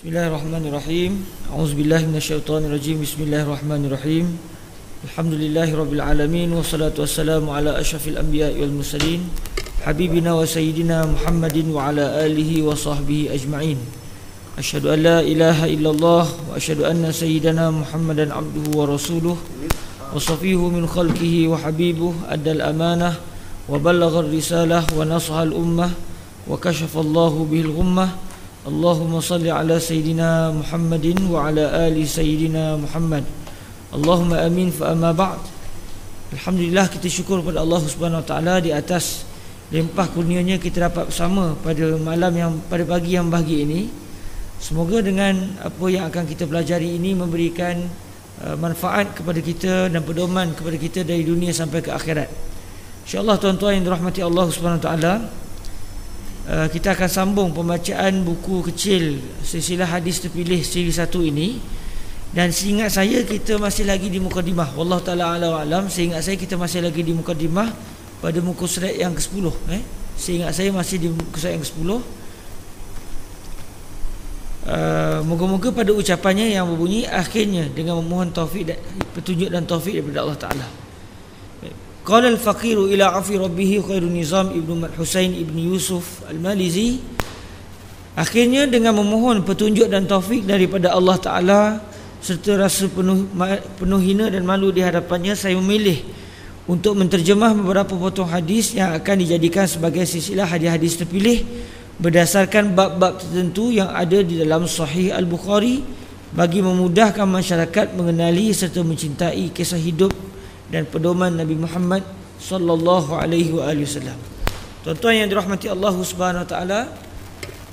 Bismillahirrahmanirrahim. A'udzubillahi minasyaitonirrajim. Bismillahirrahmanirrahim. Alhamdulillahirabbil alamin wassalatu wassalamu ala asyrafil anbiya'i wal mursalin habibina wa sayyidina Muhammadin wa ala alihi wa sahbihi ajma'in. Asyhadu an la ilaha illallah wa asyhadu anna sayyidana Muhammadan abduhu wa rasuluh wa safiyuhu min khalqihi wa habibuh addal amanah wa ballaghar risalah wa nasahal ummah wa kashafallahu bihil ghummah. Allahumma salli ala Sayyidina Muhammadin wa ala ali Sayyidina Muhammad. Allahumma amin fa amma ba'd. Alhamdulillah, kita syukur kepada Allah Subhanahu wa taala di atas limpah kurnianya kita dapat bersama pada pada pagi yang bahagia ini. Semoga dengan apa yang akan kita pelajari ini memberikan manfaat kepada kita dan pedoman kepada kita dari dunia sampai ke akhirat. InsyaAllah tuan-tuan yang dirahmati Allah Subhanahu wa taala, kita akan sambung pembacaan buku kecil silsilah hadis terpilih siri 1 ini. Dan seingat saya kita masih lagi di mukadimah. Wallahu taala a'lam wa alam. Seingat saya kita masih lagi di mukadimah pada muka surat yang ke-10. Seingat saya masih di muka surat yang ke-10. Moga-moga pada ucapannya yang berbunyi akhirnya dengan memohon taufik dan petunjuk dan taufik daripada Allah Taala. Qala al-faqiru ila afi rabbih khairu nizam Ibnu Husain Ibnu Yusuf Al-Malizi. Akhirnya dengan memohon petunjuk dan taufik daripada Allah Ta'ala serta rasa penuh hina dan malu di hadapannya, saya memilih untuk menterjemah beberapa potong hadis yang akan dijadikan sebagai silsilah hadis-hadis terpilih berdasarkan bab-bab tertentu yang ada di dalam Sahih Al-Bukhari bagi memudahkan masyarakat mengenali serta mencintai kisah hidup dan pedoman Nabi Muhammad sallallahu alaihi wasallam. Tuan-tuan yang dirahmati Allah Subhanahu wa taala,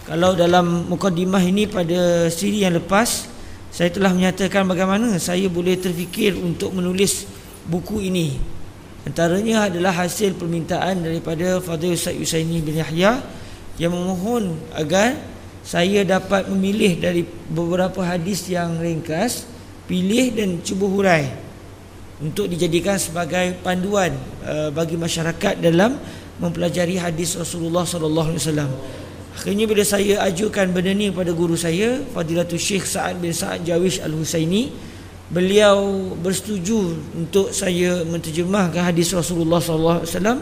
kalau dalam mukadimah ini pada siri yang lepas saya telah menyatakan bagaimana saya boleh terfikir untuk menulis buku ini. Antaranya adalah hasil permintaan daripada Fadil Ustaz Yusaini bin Yahya yang memohon agar saya dapat memilih dari beberapa hadis yang ringkas, pilih dan cuba hurai untuk dijadikan sebagai panduan bagi masyarakat dalam mempelajari hadis Rasulullah sallallahu alaihi wasallam. Akhirnya bila saya ajukan benda ni kepada guru saya, Fadilatul Syekh Sa'ad bin Sa'ad Jawish Al-Husaini, beliau bersetuju untuk saya menterjemahkan hadis Rasulullah sallallahu alaihi wasallam,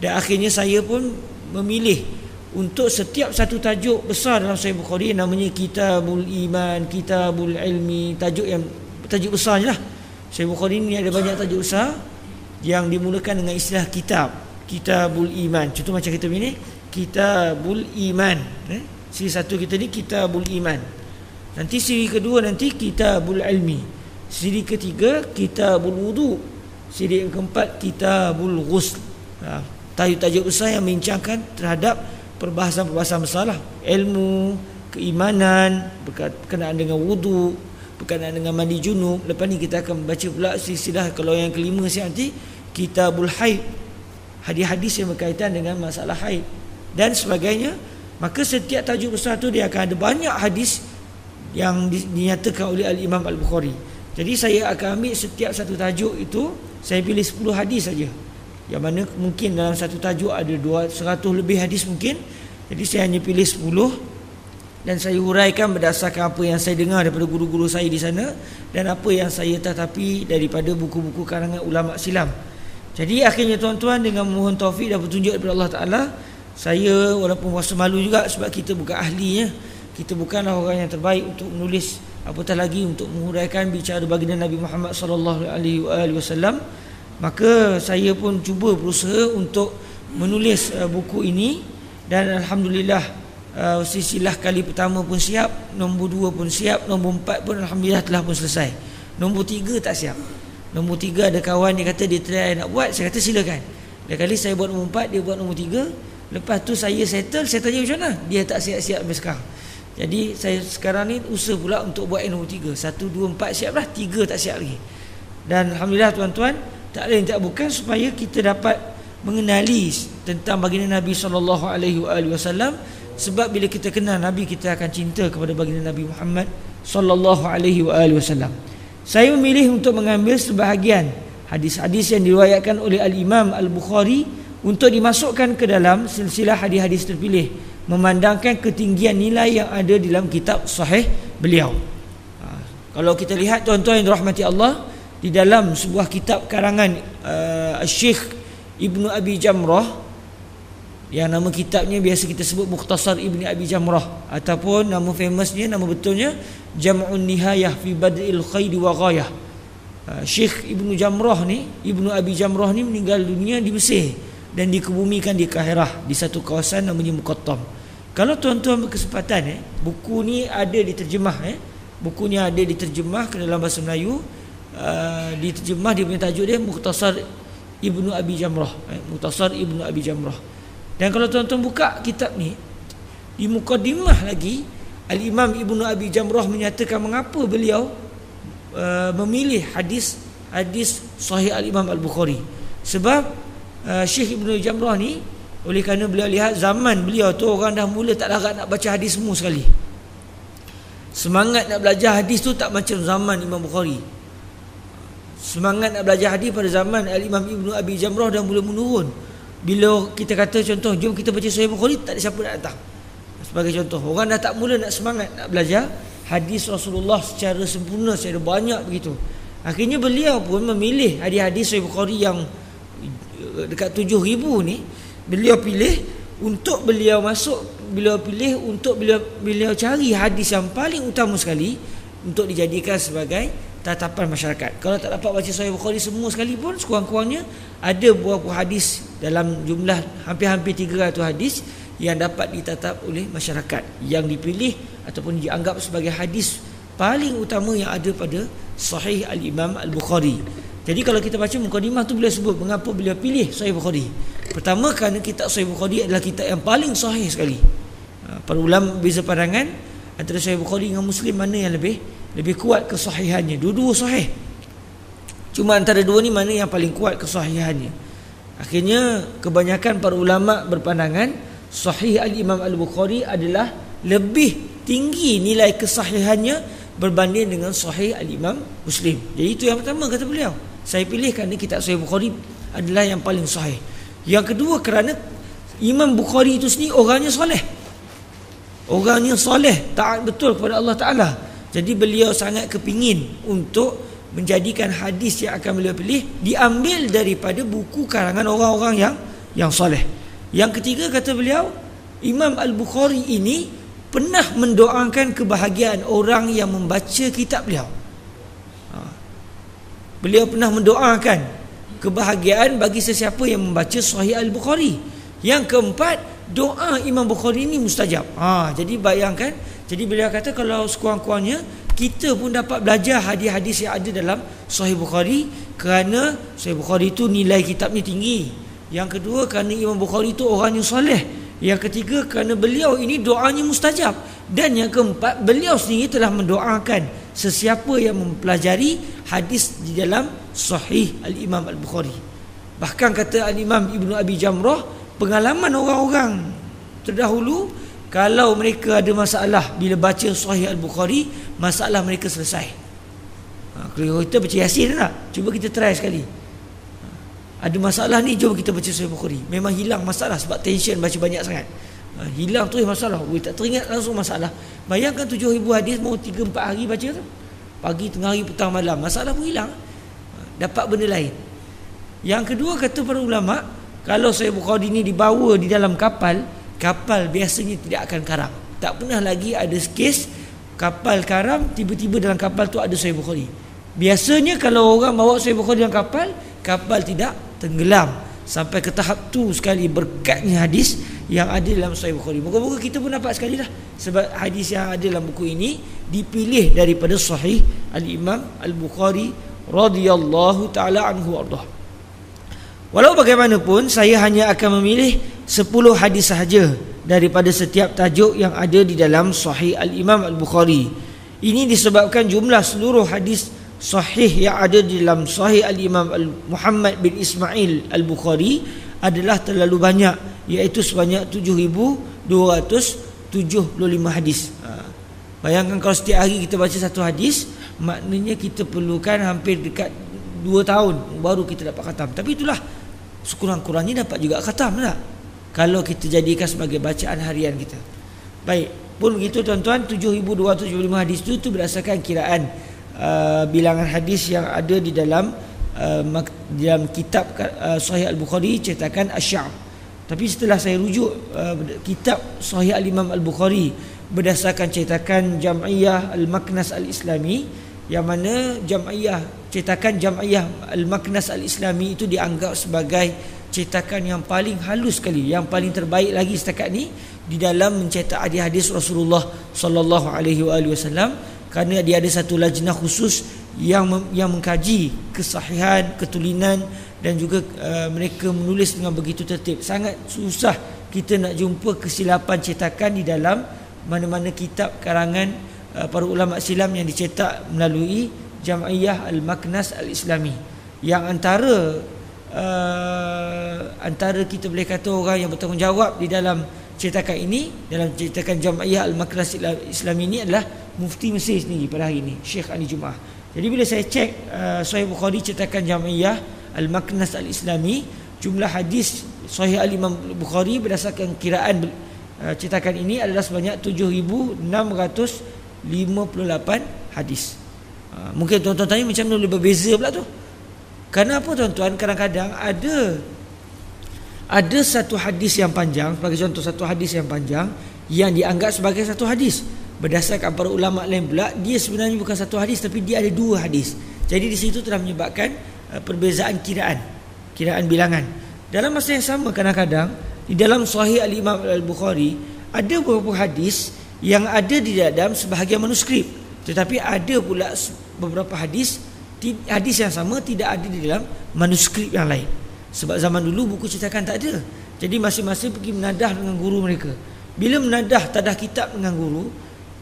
dan akhirnya saya pun memilih untuk setiap satu tajuk besar dalam Sahih Bukhari, namanya Kitabul Iman, Kitabul Ilmi, tajuk besar je lah. Sahih Bukhari ni ada banyak tajuk besar yang dimulakan dengan istilah kitab, Kitabul Iman. Contoh macam kita ni, Kitabul Iman. Siri 1 kita ni Kitabul Iman. Nanti siri kedua nanti Kitabul Ilmi. Siri ketiga Kitabul Wudu. Siri yang keempat Kitabul Ghusl. Tajuk-tajuk besar yang membincangkan terhadap perbahasan-perbahasan besar lah. Ilmu, keimanan, berkenaan dengan wudu, berkenaan dengan mandi junub. Lepas ni kita akan baca pula silsilah, kalau yang kelima nanti Kitabul Haid, hadis-hadis yang berkaitan dengan masalah haid dan sebagainya. Maka setiap tajuk besar tu dia akan ada banyak hadis yang dinyatakan oleh Al-Imam Al-Bukhari. Jadi saya akan ambil setiap satu tajuk itu, saya pilih 10 hadis saja, yang mana mungkin dalam satu tajuk ada 100 lebih hadis mungkin. Jadi saya hanya pilih 10 dan saya huraikan berdasarkan apa yang saya dengar daripada guru-guru saya di sana dan apa yang saya tatapi daripada buku-buku karangan ulama silam. Jadi akhirnya tuan-tuan, dengan memohon taufik dan petunjuk daripada Allah Ta'ala, saya walaupun rasa malu juga sebab kita bukan ahlinya, kita bukanlah orang yang terbaik untuk menulis, apatah lagi untuk menguraikan bicara baginda Nabi Muhammad sallallahu alaihi wasallam. Maka saya pun cuba berusaha untuk menulis buku ini, dan alhamdulillah silsilah kali pertama pun siap, nombor 2 pun siap, nombor 4 pun alhamdulillah telah pun selesai. Nombor 3 tak siap. Nombor 3 ada kawan dia kata dia try nak buat, saya kata silakan. Dah kali saya buat nombor 4, dia buat nombor 3. Lepas tu saya settle, saya tanya macam mana, dia tak siap-siap sampai sekarang. Jadi saya sekarang ni usaha pula untuk buat nombor 3. 1, 2, 4 siap lah, 3 tak siap lagi. Dan alhamdulillah tuan-tuan, tak lain tak bukan supaya kita dapat mengenali tentang baginda Nabi sallallahu alaihi wasallam. Sebab bila kita kenal Nabi, kita akan cinta kepada baginda Nabi Muhammad sallallahu alaihi wasallam. Saya memilih untuk mengambil sebahagian hadis-hadis yang diriwayatkan oleh Al-Imam Al-Bukhari untuk dimasukkan ke dalam silsilah hadis-hadis terpilih, memandangkan ketinggian nilai yang ada dalam kitab Sahih beliau. Kalau kita lihat tuan-tuan yang dirahmati Allah, di dalam sebuah kitab karangan Syekh Ibnu Abi Jamrah, yang nama kitabnya biasa kita sebut Mukhtasar Ibnu Abi Jamrah, ataupun nama famousnya, nama betulnya Jam'un Nihayah fi Bad'il Khair wa Ghayah. Syekh Ibnu Jamrah ni, Ibnu Abi Jamrah ni meninggal dunia di Mesir dan dikebumikan di Kahirah, di satu kawasan namanya Muqattam. Kalau tuan-tuan berkesempatan, buku ni ada diterjemah, buku ni ada diterjemah ke dalam bahasa Melayu. Diterjemah, dia punya tajuk dia Mukhtasar Ibnu Abi Jamrah, Mukhtasar Ibnu Abi Jamrah. Dan kalau tuan-tuan buka kitab ni, di mukadimah lagi Al-Imam Ibnu Abi Jamrah menyatakan mengapa beliau memilih hadis sahih Al-Imam Al-Bukhari. Sebab Syekh Ibnu Jamrah ni, oleh kerana beliau lihat zaman beliau tu orang dah mula tak larat nak baca hadis semua sekali. Semangat nak belajar hadis tu tak macam zaman Imam Bukhari. Semangat nak belajar hadis pada zaman Al-Imam Ibnu Abi Jamrah dah mula menurun. Bila kita kata contoh, jom kita baca Sahih Bukhari, tak ada siapa nak datang. Sebagai contoh, orang dah tak mula nak semangat nak belajar hadis Rasulullah secara sempurna, secara banyak begitu. Akhirnya beliau pun memilih hadis-hadis Sahih Bukhari yang dekat 7,000 ni, beliau pilih untuk beliau masuk, beliau cari hadis yang paling utama sekali untuk dijadikan sebagai tatapan masyarakat. Kalau tak dapat baca Sahih Bukhari semua sekali pun, sekurang-kurangnya ada beberapa hadis dalam jumlah hampir-hampir 300 hadis yang dapat ditatap oleh masyarakat, yang dipilih ataupun dianggap sebagai hadis paling utama yang ada pada Sahih Al-Imam Al-Bukhari. Jadi kalau kita baca mukadimah tu, beliau sebut mengapa beliau pilih Sahih Bukhari. Pertama, kerana kitab Sahih Bukhari adalah kitab yang paling sahih sekali. Para ulama berbeza pandangan antara Sahih Bukhari dengan Muslim, mana yang lebih kuat kesahihannya. Dua-dua sahih, cuma antara dua ni mana yang paling kuat kesahihannya. Akhirnya kebanyakan para ulama berpandangan Sahih Al-Imam Al-Bukhari adalah lebih tinggi nilai kesahihannya berbanding dengan Sahih Al-Imam Muslim. Jadi itu yang pertama kata beliau, saya pilih kerana kitab Sahih Bukhari adalah yang paling sahih. Yang kedua, kerana Imam Bukhari itu sendiri orangnya soleh, taat betul kepada Allah Ta'ala. Jadi beliau sangat kepingin untuk menjadikan hadis yang akan beliau pilih diambil daripada buku karangan orang-orang yang soleh. Yang ketiga, kata beliau, Imam Al-Bukhari ini pernah mendoakan kebahagiaan orang yang membaca kitab beliau. Beliau pernah mendoakan kebahagiaan bagi sesiapa yang membaca Sahih Al-Bukhari. Yang keempat, doa Imam Bukhari ini mustajab. Jadi bayangkan, jadi beliau kata kalau sekurang-kurangnya kita pun dapat belajar hadis-hadis yang ada dalam Sahih Bukhari, kerana Sahih Bukhari itu nilai kitabnya tinggi. Yang kedua, kerana Imam Bukhari itu orang yang soleh. Yang ketiga, kerana beliau ini doanya mustajab. Dan yang keempat, beliau sendiri telah mendoakan sesiapa yang mempelajari hadis di dalam Sahih Al-Imam Al-Bukhari. Bahkan kata Al-Imam Ibnu Abi Jamrah, pengalaman orang-orang terdahulu, kalau mereka ada masalah bila baca Sahih Al-Bukhari, masalah mereka selesai. Kalau kita baca Yasin tak? Cuba kita try sekali. Ada masalah ni, jom kita baca Sahih Bukhari. Memang hilang masalah sebab tension baca banyak sangat. Hilang terus masalah. Tak teringat langsung masalah. Bayangkan 7,000 hadis mau 3-4 hari baca tu. Pagi, tengah hari, petang, malam. Masalah pun hilang. Dapat benda lain. Yang kedua, kata para ulama, kalau Sahih Bukhari ni dibawa di dalam kapal biasanya tidak akan karam. Tak pernah lagi ada kes kapal karam, tiba-tiba dalam kapal tu ada Sahih Bukhari. Biasanya kalau orang bawa Sahih Bukhari dalam kapal tidak tenggelam. Sampai ke tahap tu sekali berkatnya hadis yang ada dalam Sahih Bukhari. Moga-moga kita pun dapat sekali lah, sebab hadis yang ada dalam buku ini dipilih daripada Sahih Al-Imam Al-Bukhari radhiyallahu ta'ala anhu wardah. Walau bagaimanapun, saya hanya akan memilih 10 hadis sahaja daripada setiap tajuk yang ada di dalam Sahih Al-Imam Al-Bukhari. Ini disebabkan jumlah seluruh hadis sahih yang ada di dalam Sahih Al-Imam Muhammad bin Ismail Al-Bukhari adalah terlalu banyak, iaitu sebanyak 7,275 hadis. Bayangkan kalau setiap hari kita baca satu hadis, maknanya kita perlukan hampir dekat 2 tahun baru kita dapat khatam. Tapi itulah, sekurang-kurangnya dapat juga khatam tak? Kalau kita jadikan sebagai bacaan harian kita. Baik, Pun begitu tuan-tuan, 7,275 hadis itu berdasarkan kiraan bilangan hadis yang ada di dalam kitab Sahih Al-Bukhari cetakan Asy-Sya'b. Tapi setelah saya rujuk kitab Sahih Al-Imam Al-Bukhari berdasarkan cetakan Jam'iyah Al-Maknas Al-Islami, yang mana cetakan Jam'iyah Al-Maknas Al-Islami itu dianggap sebagai cetakan yang paling halus sekali, yang paling terbaik lagi setakat ni di dalam mencetak hadis Rasulullah sallallahu alaihi wasallam, kerana dia ada satu lajnah khusus yang mengkaji kesahihan, ketulinan, dan juga mereka menulis dengan begitu tertib. Sangat susah kita nak jumpa kesilapan cetakan di dalam mana-mana kitab karangan para ulama silam yang dicetak melalui Jam'iyah Al-Maknas Al-Islami, yang antara kita boleh kata orang yang bertanggungjawab di dalam cetakan ini, dalam cetakan Jam'iyah Al-Maknas Al-Islami ini adalah Mufti Mesir sendiri pada hari ini, Syekh Ali Jumaah. Jadi bila saya cek Sahih Bukhari cetakan Jam'iyah Al-Maknas Al-Islami, jumlah hadis Sahih Al-Imam Bukhari berdasarkan kiraan cetakan ini adalah sebanyak 7,658 hadis. Mungkin tuan-tuan tanya macam mana boleh berbeza pula tu? Kenapa tuan-tuan? Kadang-kadang ada satu hadis yang panjang, sebagai contoh satu hadis yang panjang yang dianggap sebagai satu hadis. Berdasarkan para ulama lain pula, dia sebenarnya bukan satu hadis, tapi dia ada dua hadis. Jadi di situ telah menyebabkan perbezaan kiraan bilangan. Dalam masa yang sama, kadang-kadang di dalam Sahih Al-Imam Al-Bukhari ada beberapa hadis yang ada di dalam sebahagian manuskrip, tetapi ada pula beberapa hadis yang sama tidak ada di dalam manuskrip yang lain. Sebab zaman dulu buku cetakan tak ada, jadi masing-masing pergi menadah dengan guru mereka. Bila menadah tadah kitab dengan guru,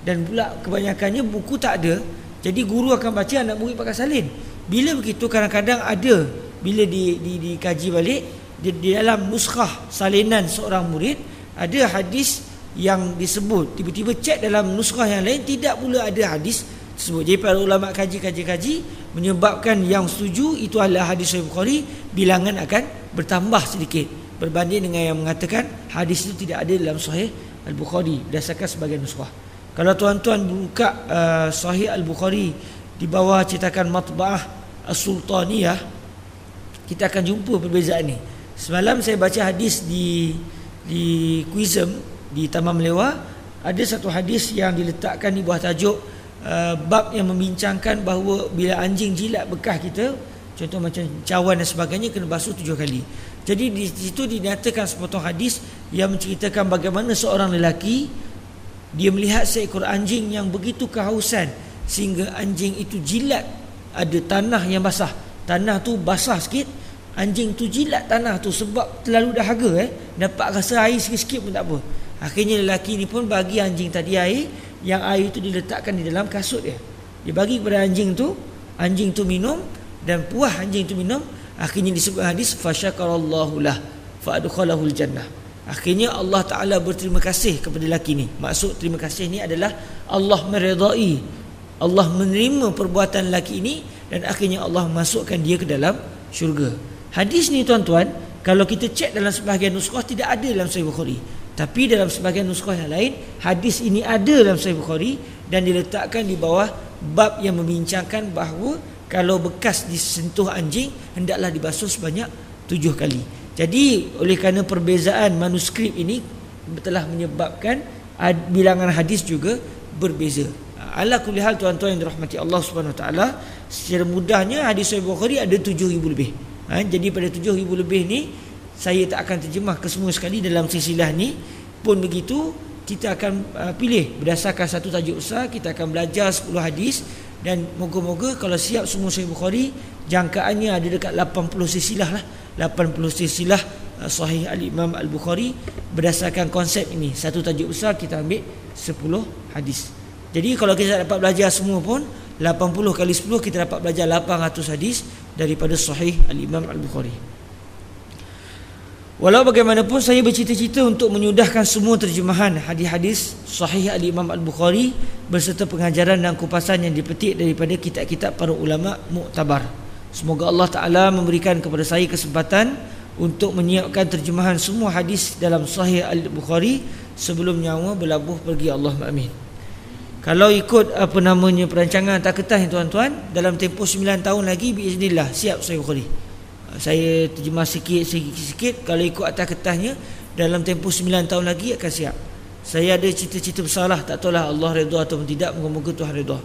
dan pula kebanyakannya buku tak ada, jadi guru akan baca, anak murid pakai salin. Bila begitu, kadang-kadang ada, bila dikaji balik di dalam nuskhah salinan seorang murid, ada hadis yang disebut, tiba-tiba cek dalam nuskhah yang lain tidak pula ada hadis tersebut. Jadi para ulama kaji menyebabkan yang setuju itu adalah hadis Sahih Bukhari, bilangan akan bertambah sedikit berbanding dengan yang mengatakan hadis itu tidak ada dalam Sahih Al-Bukhari berdasarkan sebagian nuskhah. Kalau tuan-tuan buka Sahih Al-Bukhari di bawah cetakan Matba'ah As-Sultaniyah, kita akan jumpa perbezaan ni. Semalam saya baca hadis di Quizem di Taman Melewa, ada satu hadis yang diletakkan di bawah tajuk bab yang membincangkan bahawa bila anjing jilat bekas kita, contoh macam cawan dan sebagainya, kena basuh 7 kali. Jadi di situ dinyatakan sepotong hadis yang menceritakan bagaimana seorang lelaki dia melihat seekor anjing yang begitu kehausan sehingga anjing itu jilat ada tanah yang basah. Tanah tu basah sikit, anjing tu jilat tanah tu sebab terlalu dahaga, dapat rasa air sikit-sikit pun tak apa. Akhirnya lelaki ni pun bagi anjing tadi air, yang air itu diletakkan di dalam kasut dia. Dia bagi kepada anjing tu minum, dan puas anjing tu minum. Akhirnya disebut hadis fasyakarallahu lah fa adkhalahul jannah. Akhirnya Allah Ta'ala berterima kasih kepada lelaki ni. Maksud terima kasih ni adalah Allah meredai, Allah menerima perbuatan lelaki ini, dan akhirnya Allah masukkan dia ke dalam syurga. Hadis ni tuan-tuan, kalau kita cek dalam sebahagian nuskhah tidak ada dalam Sahih Bukhari, tapi dalam sebahagian nuskhah yang lain hadis ini ada dalam Sahih Bukhari, dan diletakkan di bawah bab yang membincangkan bahawa kalau bekas disentuh anjing hendaklah dibasuh sebanyak 7 kali. Jadi oleh kerana perbezaan manuskrip ini telah menyebabkan bilangan hadis juga berbeza. Ala kulli hal tuan-tuan yang dirahmati Allah Subhanahu Wa Taala, secara mudahnya hadis Sahih Bukhari ada 7,000 lebih. Jadi pada 7,000 lebih ni saya tak akan terjemah ke semua sekali dalam silsilah ni. Pun begitu, kita akan pilih berdasarkan satu tajuk besar. Kita akan belajar 10 hadis, dan moga-moga kalau siap semua Sahih Bukhari, jangkaannya ada dekat 80 silsilah lah. 80 silsilah Sahih Al-Imam Al-Bukhari berdasarkan konsep ini. Satu tajuk besar kita ambil 10 hadis. Jadi kalau kita dapat belajar semua pun 80 kali 10 kita dapat belajar 800 hadis daripada Sahih Al-Imam Al-Bukhari. Walau bagaimanapun saya bercita-cita untuk menyudahkan semua terjemahan hadis-hadis Sahih Al-Imam Al-Bukhari berserta pengajaran dan kupasan yang dipetik daripada kitab-kitab para ulama muktabar. Semoga Allah Ta'ala memberikan kepada saya kesempatan untuk menyiapkan terjemahan semua hadis dalam Sahih Al-Bukhari sebelum nyawa berlabuh pergi, Allahumma amin. Kalau ikut perancangan tak ketah tuan-tuan, dalam tempoh 9 tahun lagi biiznillah siap Sahih Bukhari. Saya terjemah sikit-sikit. Kalau ikut atas ketahnya, dalam tempoh 9 tahun lagi akan siap. Saya ada cita-cita besar lah, tak tahulah Allah redha atau tidak, moga-moga Tuhan redha.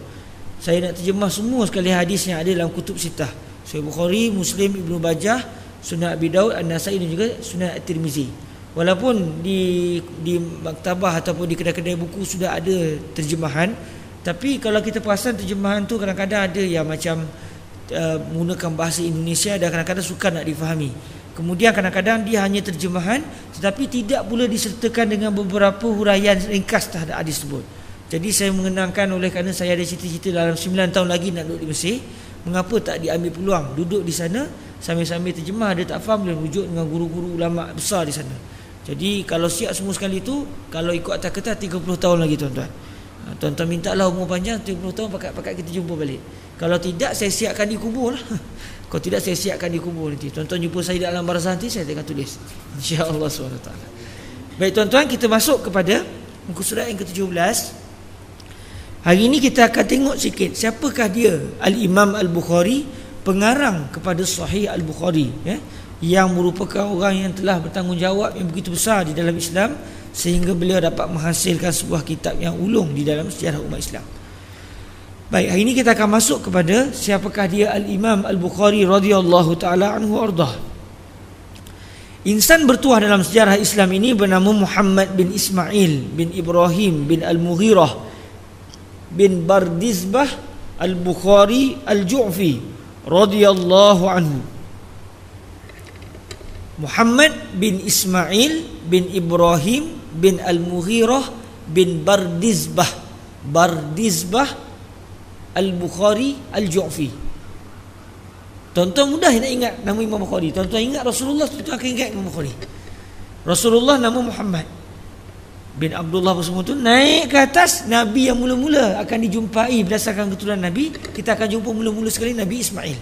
Saya nak terjemah semua sekali hadis yang ada dalam kutub sitah, Sahih Bukhari, Muslim, Ibnu Majah, Sunan Abi Daud, An-Nasai dan juga Sunan At-Tirmizi. Walaupun di maktabah ataupun di kedai-kedai buku sudah ada terjemahan, tapi kalau kita perasan terjemahan tu kadang-kadang ada yang macam menggunakan bahasa Indonesia dan kadang-kadang sukar nak difahami. Kemudian kadang-kadang dia hanya terjemahan tetapi tidak pula disertakan dengan beberapa huraian ringkas terhadap hadis tersebut. Jadi saya mengenangkan, oleh kerana saya ada cita-cita dalam 9 tahun lagi nak duduk di Mesir, mengapa tak diambil peluang duduk di sana sambil-sambil terjemah. Dia tak faham, boleh rujuk dengan guru-guru ulama besar di sana. Jadi kalau siap semua sekali tu, kalau ikut atas kertas 30 tahun lagi tuan-tuan. Tuan-tuan mintalah umur panjang 30 tahun, pakat-pakat kita jumpa balik. Kalau tidak, saya siapkan di kubur lah. Kalau tidak, saya siapkan di kubur nanti. Tuan-tuan jumpa saya dalam barzah nanti, saya akan tulis, insya-Allah SWT. Baik tuan-tuan, kita masuk kepada muka surat yang ke-17. Hari ini kita akan tengok sikit siapakah dia Al-Imam Al-Bukhari, pengarang kepada Sahih Al-Bukhari, yang merupakan orang yang telah bertanggungjawab yang begitu besar di dalam Islam, sehingga beliau dapat menghasilkan sebuah kitab yang ulung di dalam sejarah umat Islam. Baik, hari ini kita akan masuk kepada siapakah dia Al-Imam Al-Bukhari radhiyallahu taala anhu ardah. Insan bertuah dalam sejarah Islam ini bernama Muhammad bin Ismail bin Ibrahim bin Al-Mughirah bin Bardizbah Al-Bukhari Al-Ju'fi radhiyallahu anhu. Muhammad bin Ismail bin Ibrahim bin Al-Mughirah bin Bardizbah Al-Bukhari Al-Ju'fi. Tuan-tuan mudah nak ingat nama Imam Bukhari. Tuan-tuan ingat Rasulullah, tuan-tuan akan ingat Imam Bukhari. Rasulullah nama Muhammad bin Abdullah semua tu naik ke atas. Nabi yang mula-mula akan dijumpai berdasarkan keturunan Nabi, kita akan jumpa mula-mula sekali Nabi Ismail.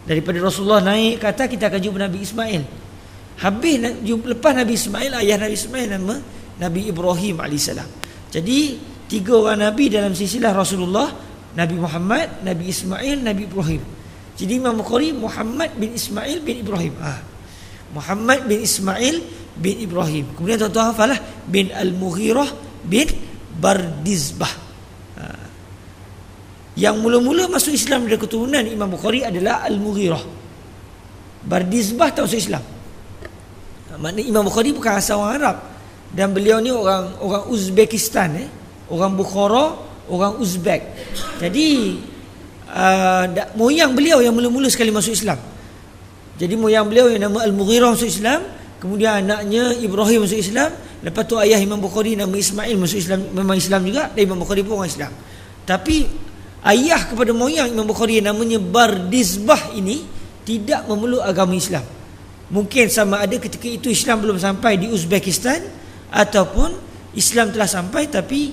Daripada Rasulullah naik ke atas, kita akan jumpa Nabi Ismail. Habis lepas Nabi Ismail, ayah Nabi Ismail nama Nabi Ibrahim AS. Jadi 3 orang Nabi dalam silsilah Rasulullah, Nabi Muhammad, Nabi Ismail, Nabi Ibrahim. Jadi Imam Bukhari Muhammad bin Ismail bin Ibrahim. Muhammad bin Ismail bin Ibrahim. Kemudian tuan-tuan hafalah bin Al-Mughirah bin Bardizbah. Yang mula-mula masuk Islam dari keturunan Imam Bukhari adalah Al-Mughirah. Bardizbah tak masuk Islam. Maknanya Imam Bukhari bukan asal orang Arab, dan beliau ni orang Uzbekistan, orang Bukhara, orang Uzbek. Jadi moyang beliau yang mula-mula sekali masuk Islam. Jadi moyang beliau yang nama Al-Mughirah masuk Islam, kemudian anaknya Ibrahim masuk Islam, lepas tu ayah Imam Bukhari nama Ismail masuk Islam, memang Islam juga, dan Imam Bukhari pun orang Islam. Tapi ayah kepada moyang Imam Bukhari yang namanya Bardizbah ini tidak memeluk agama Islam. Mungkin sama ada ketika itu Islam belum sampai di Uzbekistan, ataupun Islam telah sampai tapi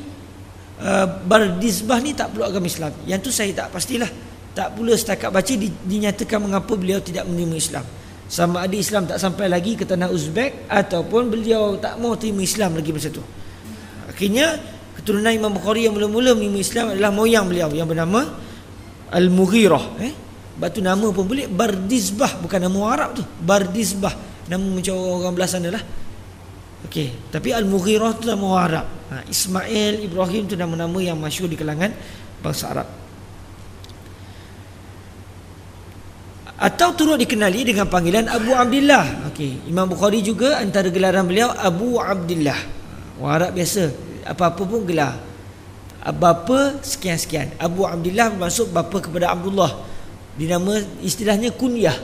Bardizbah ni tak peluk agama Islam. Yang tu saya tak pastilah. Tak pula setakat baca dinyatakan mengapa beliau tidak menerima Islam. Sama ada Islam tak sampai lagi ke tanah Uzbek, ataupun beliau tak mau terima Islam lagi masa tu. Akhirnya keturunan Imam Bukhari yang mula-mula menerima Islam adalah moyang beliau yang bernama Al-Mughirah. Batu nama pun boleh Bardizbah, bukan nama Arab tu. Bardizbah, nama macam orang belah sana lah. Okey, tapi Al-Mughirah tu nama orang Arab. Ismail, Ibrahim tu nama-nama yang masyhur di kalangan bangsa Arab. Atau turut dikenali dengan panggilan Abu Abdillah. Okey, Imam Bukhari juga antara gelaran beliau Abu Abdillah. Orang Arab biasa apa-apa pun gelar. Bapa sekian-sekian. Abu Abdillah bermaksud bapa kepada Abdullah. Dinama istilahnya kunyah.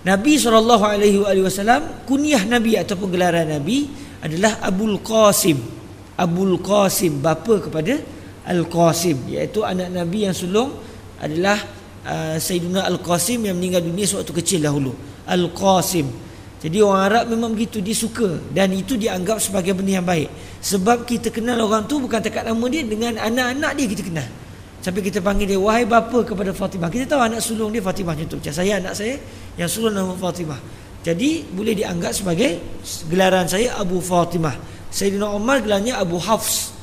Nabi SAW, kunyah Nabi ataupun gelaran Nabi adalah Abul Qasim. Abul Qasim, bapa kepada Al-Qasim, iaitu anak Nabi yang sulung adalah Sayyidina Al-Qasim yang meninggal dunia sewaktu kecil dahulu. Al-Qasim. Jadi orang Arab memang begitu, dia suka, dan itu dianggap sebagai benda yang baik. Sebab kita kenal orang tu bukan takat nama dia, dengan anak-anak dia kita kenal. Sampai kita panggil dia wahai bapa kepada Fatimah. Kita tahu anak sulung dia Fatimah contoh. Macam saya, anak saya yang sulung nama Fatimah. Jadi boleh dianggap sebagai gelaran saya Abu Fatimah. Sayyidina Umar gelarnya Abu Hafs.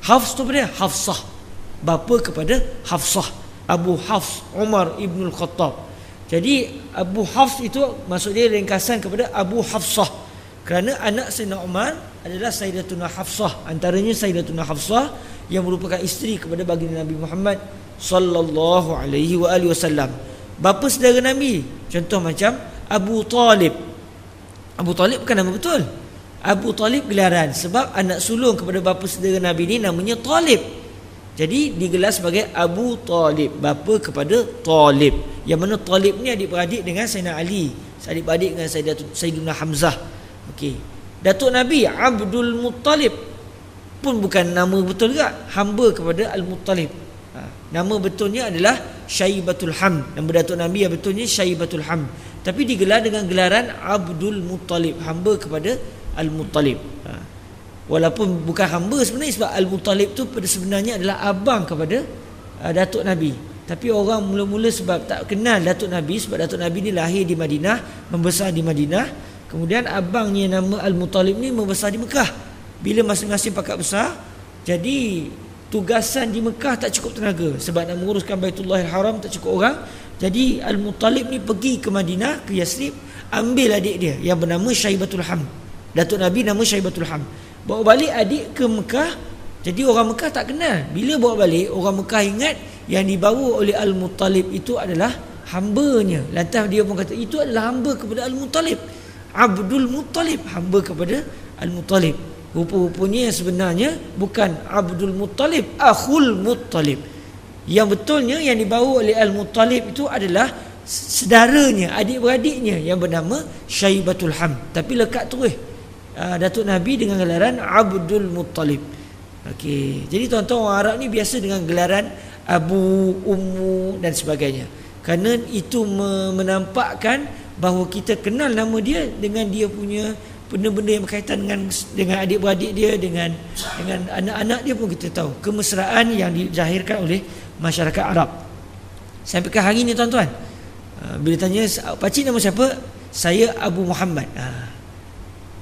Hafs tu apa dia? Hafsah. Bapa kepada Hafsah. Abu Hafs Umar Ibnul Khattab. Jadi Abu Hafs itu maksud dia ringkasan kepada Abu Hafsah. Kerana anak Sayyidina Umar adalah Sayyidatuna Hafsah. Antaranya Sayyidatuna Hafsah yang merupakan isteri kepada baginda Nabi Muhammad sallallahu alaihi wa alihi wasallam. Bapa saudara Nabi, contoh macam Abu Talib. Abu Talib bukan nama betul. Abu Talib gelaran sebab anak sulung kepada bapa saudara Nabi ni namanya Talib. Jadi digelar sebagai Abu Talib, bapa kepada Talib. Yang mana Talib ni adik-beradik dengan Sayyidina Ali, adik-beradik dengan Sayyidina Hamzah. Okey. Datuk Nabi Abdul Muttalib pun bukan nama betul juga, hamba kepada Al-Muttalib. Nama betulnya adalah Syaibatul Hamd. Nama Datuk Nabi yang betulnya Syaibatul Hamd. Tapi digelar dengan gelaran Abdul Muttalib, hamba kepada Al-Muttalib. Walaupun bukan hamba sebenarnya, sebab Al-Muttalib tu pada sebenarnya adalah abang kepada Datuk Nabi. Tapi orang mula-mula sebab tak kenal Datuk Nabi, sebab Datuk Nabi ni lahir di Madinah, membesar di Madinah. Kemudian abangnya nama Al-Muttalib ni membesar di Mekah. Bila masing-masing pakat besar, jadi tugasan di Mekah tak cukup tenaga sebab nak menguruskan Baitullahil Haram tak cukup orang. Jadi Al-Muttalib ni pergi ke Madinah, ke Yasrib, ambil adik dia yang bernama Syaibatul Hamd. Datuk Nabi nama Syaibatul Hamd. Bawa balik adik ke Mekah. Jadi orang Mekah tak kenal. Bila bawa balik, orang Mekah ingat yang dibawa oleh Al-Muttalib itu adalah hambanya. Lantas dia pun kata itu adalah hamba kepada Al-Muttalib, Abdul Muttalib, hamba kepada Al-Muttalib. Rupa-rupanya yang sebenarnya bukan Abdul Muttalib, Akhul Muttalib. Yang betulnya yang dibawa oleh Al-Muttalib itu adalah saudaranya, adik-beradiknya yang bernama Syaibatul Hamd. Tapi lekat terus Datuk Nabi dengan gelaran Abdul Muttalib. Okey. Jadi tuan-tuan, orang Arab ni biasa dengan gelaran Abu, Ummu dan sebagainya. Kerana itu menampakkan bahawa kita kenal nama dia dengan dia punya benda-benda yang berkaitan dengan adik-beradik dia, dengan anak-anak dia pun kita tahu kemesraan yang dizahirkan oleh masyarakat Arab. Sampai ke hari ni tuan-tuan, bila tanya pakcik nama siapa, saya Abu Muhammad.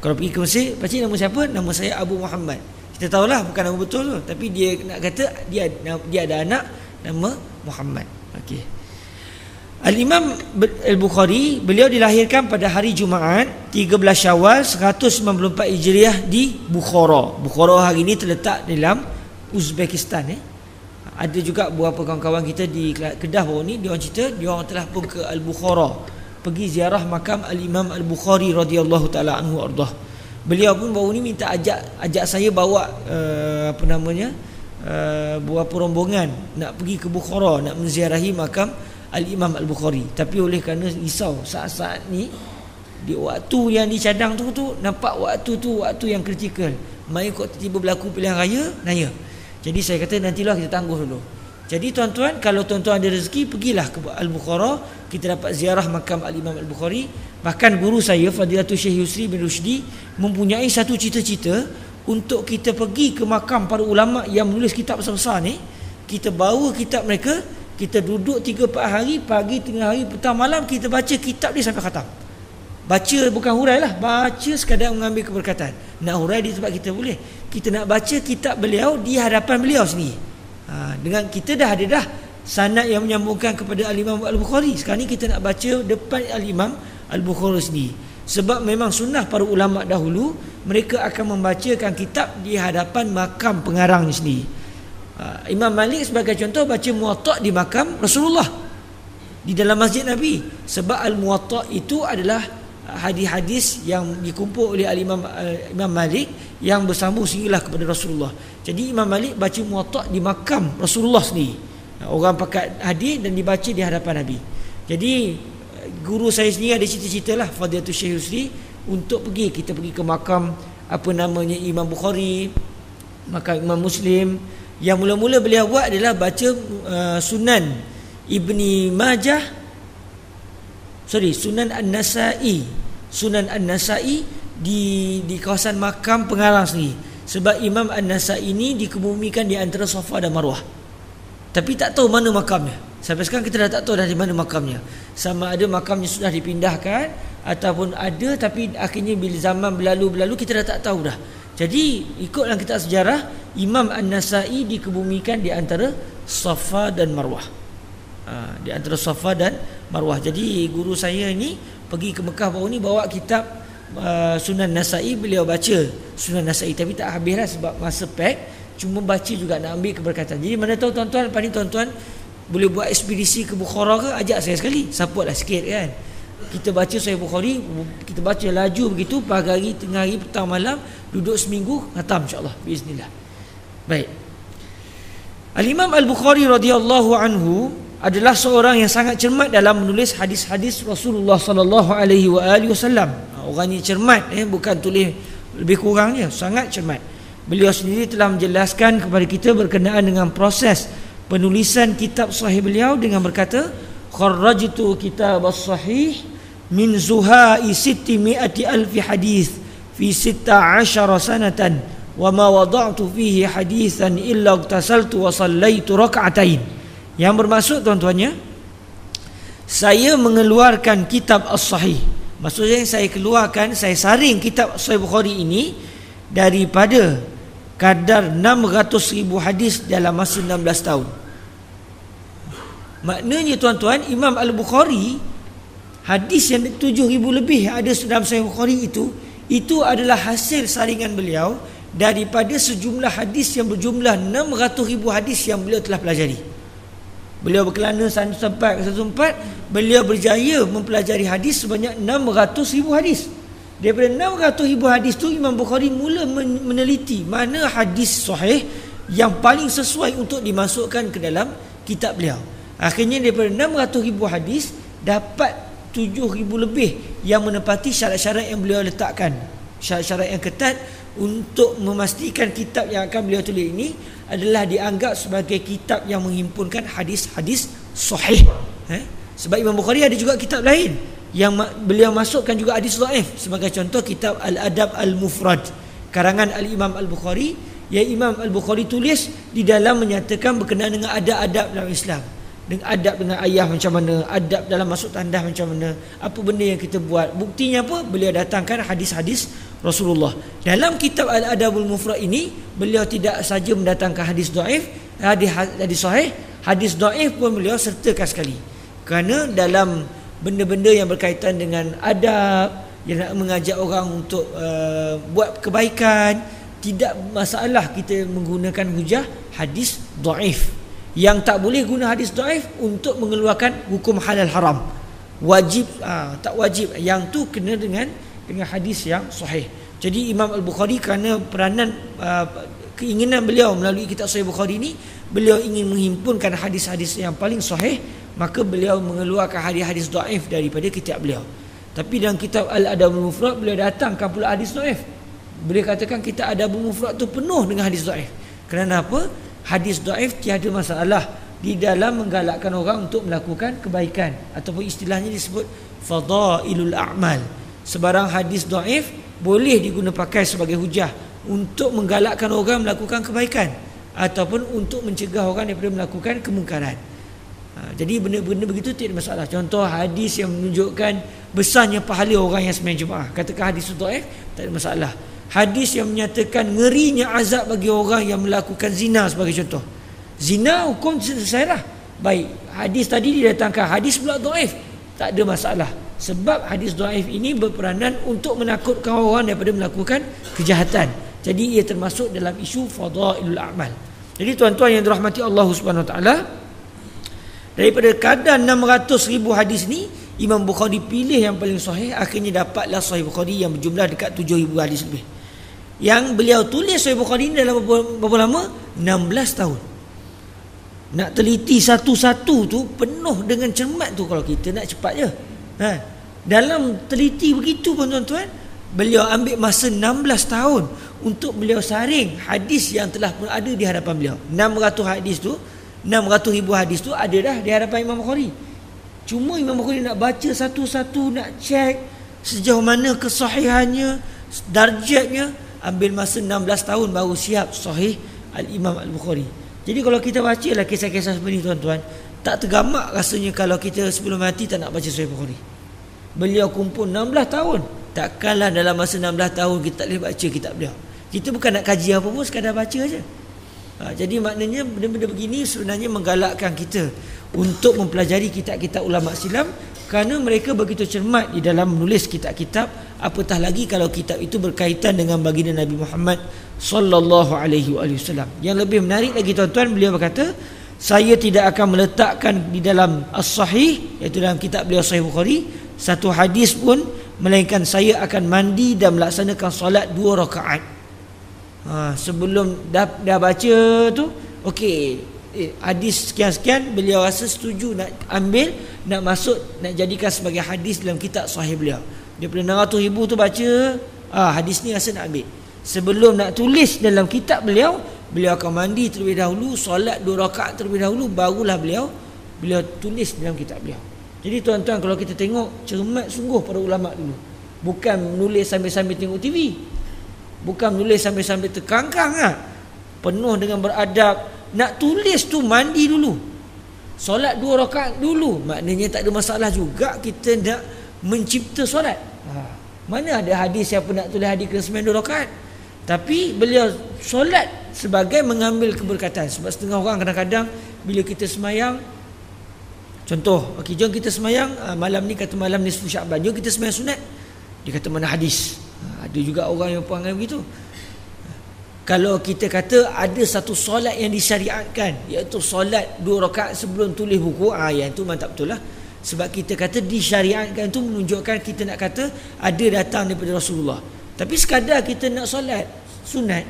Kalau pergi ke Mesir, pakcik nama siapa, nama saya Abu Muhammad. Kita tahulah bukan nama betul tu, tapi dia nak kata dia ada anak nama Muhammad. Okey. Al-Imam Al-Bukhari, beliau dilahirkan pada hari Jumaat 13 Syawal 194 Hijriah di Bukhara. Bukhara hari ini terletak dalam Uzbekistan. Ada juga beberapa kawan-kawan kita di Kedah baru ni, dia orang cerita dia orang telah pun ke Al-Bukhara, pergi ziarah makam Al-Imam Al-Bukhari radhiyallahu taala anhu ardah. Beliau pun baru ni minta ajak saya bawa beberapa rombongan nak pergi ke Bukhara, nak menziarahi makam Al-Imam Al-Bukhari. Tapi oleh kerana risau saat-saat ni, di waktu yang dicadang tu nampak waktu yang kritikal. Mai kok tiba-tiba berlaku pilihan raya, naya. Jadi saya kata nantilah kita tangguh dulu. Jadi tuan-tuan, kalau tuan-tuan ada rezeki, pergilah ke Al-Bukhara, kita dapat ziarah makam Al-Imam Al-Bukhari. Bahkan guru saya Fadilatul Syekh Yusri bin Rushdi mempunyai satu cita-cita untuk kita pergi ke makam para ulama yang menulis kitab besar-besar ni. Kita bawa kitab mereka, kita duduk 3-4 hari, pagi, tengah hari, petang, malam, kita baca kitab dia sampai khatam. Baca bukan hurai lah, baca sekadar mengambil keberkatan. Nak hurai dia sebab kita boleh. Kita nak baca kitab beliau di hadapan beliau sendiri. Dengan kita dah ada sanad yang menyambungkan kepada Al-Imam Al-Bukhari. Sekarang ni kita nak baca depan Al-Imam Al-Bukhari sendiri. Sebab memang sunnah para ulama dahulu, mereka akan membacakan kitab di hadapan makam pengarangnya sendiri. Imam Malik sebagai contoh baca Muwatta' di makam Rasulullah di dalam masjid Nabi. Sebab Al-Muwatta' itu adalah hadis-hadis yang dikumpul oleh Imam Malik yang bersambung sehinggalah kepada Rasulullah. Jadi Imam Malik baca Muwatta' di makam Rasulullah sendiri. Orang pakat hadis dan dibaca di hadapan Nabi. Jadi guru saya sendiri ada cita-cita lah, Fadilatul Syekh Yusri, untuk kita pergi ke makam Imam Bukhari, makam Imam Muslim. Yang mula-mula beliau buat adalah baca Sunan Sunan An-Nasa'i di kawasan makam pengarang sendiri. Sebab Imam An-Nasa'i ini dikebumikan di antara Safa dan Marwah. Tapi tak tahu mana makamnya. Sampai sekarang kita dah tak tahu dari mana makamnya. Sama ada makamnya sudah dipindahkan ataupun ada tapi akhirnya bila zaman berlalu kita dah tak tahu dah. Jadi ikut dalam kitab sejarah, Imam An-Nasa'i dikebumikan di antara Safa dan Marwah. Di antara Safa dan Marwah. Jadi guru saya ni pergi ke Mekah baru ni bawa kitab Sunan Nasa'i. Beliau baca Sunan Nasa'i tapi tak habis lah sebab masa pack. Cuma baca juga nak ambil keberkatan. Jadi mana tahu tuan-tuan, lepas ni tuan-tuan boleh buat ekspedisi ke Bukhara ke, ajak saya sekali, supportlah sikit kan. Kita baca Sahih Bukhari, kita baca laju begitu, pagi hari, tengah hari, petang, malam, duduk seminggu, khatam insya-Allah biiznillah. Baik. Al-Imam Al-Bukhari radhiyallahu anhu adalah seorang yang sangat cermat dalam menulis hadis-hadis Rasulullah sallallahu alaihi wasallam. Orangnya cermat, bukan tulis lebih kurangnya, sangat cermat. Beliau sendiri telah menjelaskan kepada kita berkenaan dengan proses penulisan kitab sahih beliau dengan berkata, kharrajtu kitab as-sahih min zuha'i 600,000 hadis fi 16 sanatan wa ma wada'tu fihi hadithan illa ightasaltu wa sallaitu rak'atain. Yang bermaksud tuan-tuannya, saya mengeluarkan kitab as-sahih. Maksudnya saya keluarkan, saya saring kitab Sahih Bukhari ini daripada kadar 600,000 hadis dalam masa 16 tahun. Maknanya tuan-tuan, Imam Al-Bukhari, hadis yang 7,000 lebih ada dalam Sahih Bukhari itu adalah hasil saringan beliau daripada sejumlah hadis yang berjumlah 600,000 hadis yang beliau telah pelajari. Beliau berkelana satu tempat, beliau berjaya mempelajari hadis sebanyak 600,000 hadis. Daripada 600,000 hadis tu, Imam Bukhari mula meneliti mana hadis sahih yang paling sesuai untuk dimasukkan ke dalam kitab beliau. Akhirnya daripada 600,000 hadis dapat 7,000 lebih yang menepati syarat-syarat yang beliau letakkan. Syarat-syarat yang ketat untuk memastikan kitab yang akan beliau tulis ini adalah dianggap sebagai kitab yang menghimpunkan hadis-hadis sahih. Sebab Imam Bukhari ada juga kitab lain yang beliau masukkan juga hadis dhaif. Sebagai contoh kitab Al-Adab Al-Mufrad karangan Al-Imam Al-Bukhari, yang Imam Al-Bukhari tulis di dalam menyatakan berkenaan dengan adab-adab dalam Islam, dengan adab dengan ayah macam mana, adab dalam masuk tandas macam mana, apa benda yang kita buat. Buktinya apa? Beliau datangkan hadis-hadis Rasulullah. Dalam kitab Al-Adabul Mufrad ini, beliau tidak saja mendatangkan hadis dhaif, hadis sahih, hadis dhaif pun beliau sertakan sekali. Kerana dalam benda-benda yang berkaitan dengan adab, yang nak mengajak orang untuk buat kebaikan, tidak masalah kita menggunakan hujah hadis dhaif. Yang tak boleh guna hadis dhaif untuk mengeluarkan hukum halal haram. Wajib, tak wajib. Yang tu kena dengan hadis yang sahih. Jadi Imam Al-Bukhari kerana peranan keinginan beliau melalui kitab Sahih Bukhari ini, beliau ingin menghimpunkan hadis-hadis yang paling sahih, maka beliau mengeluarkan hadis-hadis dhaif daripada kitab beliau. Tapi dalam kitab Al-Adabul Mufrad beliau datangkan pula hadis dhaif. Beliau katakan kitab Adabul Mufrad tu penuh dengan hadis dhaif. Kerana apa? Hadis dhaif tiada masalah di dalam menggalakkan orang untuk melakukan kebaikan, ataupun istilahnya disebut fadailul a'mal. Sebarang hadis dhaif boleh diguna pakai sebagai hujah untuk menggalakkan orang melakukan kebaikan ataupun untuk mencegah orang daripada melakukan kemungkaran. Jadi benda-benda begitu tidak ada masalah. Contoh hadis yang menunjukkan besarnya pahala orang yang sembahyang Jumaat, katakan hadis dhaif, tak ada masalah. Hadis yang menyatakan ngerinya azab bagi orang yang melakukan zina sebagai contoh, zina hukum selesai lah. Baik, hadis tadi didatangkan, hadis pula dhaif, tak ada masalah. Sebab hadis dhaif ini berperanan untuk menakutkan orang daripada melakukan kejahatan. Jadi ia termasuk dalam isu fadailul a'mal. Jadi tuan-tuan yang dirahmati Allah Subhanahu Wa Taala, daripada kadar 600,000 hadis ni, Imam Bukhari pilih yang paling sahih. Akhirnya dapatlah Sahih Bukhari yang berjumlah dekat 7,000 hadis lebih. Yang beliau tulis Sahih Bukhari ni dalam berapa lama? 16 tahun. Nak teliti satu-satu tu penuh dengan cermat tu kalau kita nak cepat je. Dalam teliti begitu pun tuan-tuan, beliau ambil masa 16 tahun untuk beliau saring hadis yang telah pun ada di hadapan beliau. 600,000 hadis tu ada dah di hadapan Imam Bukhari. Cuma Imam Bukhari nak baca satu-satu, nak cek sejauh mana kesahihannya, darjatnya, ambil masa 16 tahun baru siap Sahih Al-Imam Al-Bukhari. Jadi kalau kita baca lah kisah-kisah seperti ni tuan-tuan, tak tergamak rasanya kalau kita sebelum mati tak nak baca Sahih Bukhari. Beliau kumpul 16 tahun. Takkanlah dalam masa 16 tahun kita tak boleh baca kitab beliau. Kita bukan nak kaji apa pun, sekadar baca aja. Jadi maknanya benda-benda begini sebenarnya menggalakkan kita untuk mempelajari kitab-kitab ulama silam, kerana mereka begitu cermat di dalam menulis kitab-kitab, apatah lagi kalau kitab itu berkaitan dengan baginda Nabi Muhammad sallallahu alaihi wasallam. Yang lebih menarik lagi tuan-tuan, beliau berkata, saya tidak akan meletakkan di dalam as-sahih, iaitu dalam kitab beliau Sahih Bukhari, satu hadis pun, melainkan saya akan mandi dan melaksanakan solat 2 rakaat. Sebelum dah baca tu, okey, hadis sekian-sekian, beliau rasa setuju nak ambil, nak masuk, nak jadikan sebagai hadis dalam kitab sahih beliau. Daripada 600,000 tu baca, hadis ni rasa nak ambil. Sebelum nak tulis dalam kitab beliau, beliau akan mandi terlebih dahulu, solat 2 rakaat terlebih dahulu, barulah beliau tulis dalam kitab beliau. Jadi tuan-tuan, kalau kita tengok, cermat sungguh para ulama dulu. Bukan menulis sambil-sambil tengok TV, bukan menulis sambil-sambil terkangkang, penuh dengan beradab. Nak tulis tu mandi dulu, solat 2 rakaat dulu. Maknanya tak ada masalah juga kita nak mencipta solat. Mana ada hadis siapa nak tulis hadis kena sembahyang 2 rakaat. Tapi beliau solat sebagai mengambil keberkatan. Sebab setengah orang kadang-kadang bila kita sembahyang, contoh, okey, jom kita sembahyang malam ni, kata malam nisfu Syaban, jom kita sembahyang sunat. Dia kata mana hadis. Ada juga orang yang perangai begitu. Kalau kita kata ada satu solat yang disyariatkan, iaitu solat 2 rakaat sebelum tulis buku, yang itu mantap betul lah. Sebab kita kata disyariatkan tu menunjukkan kita nak kata ada datang daripada Rasulullah. Tapi sekadar kita nak solat sunat,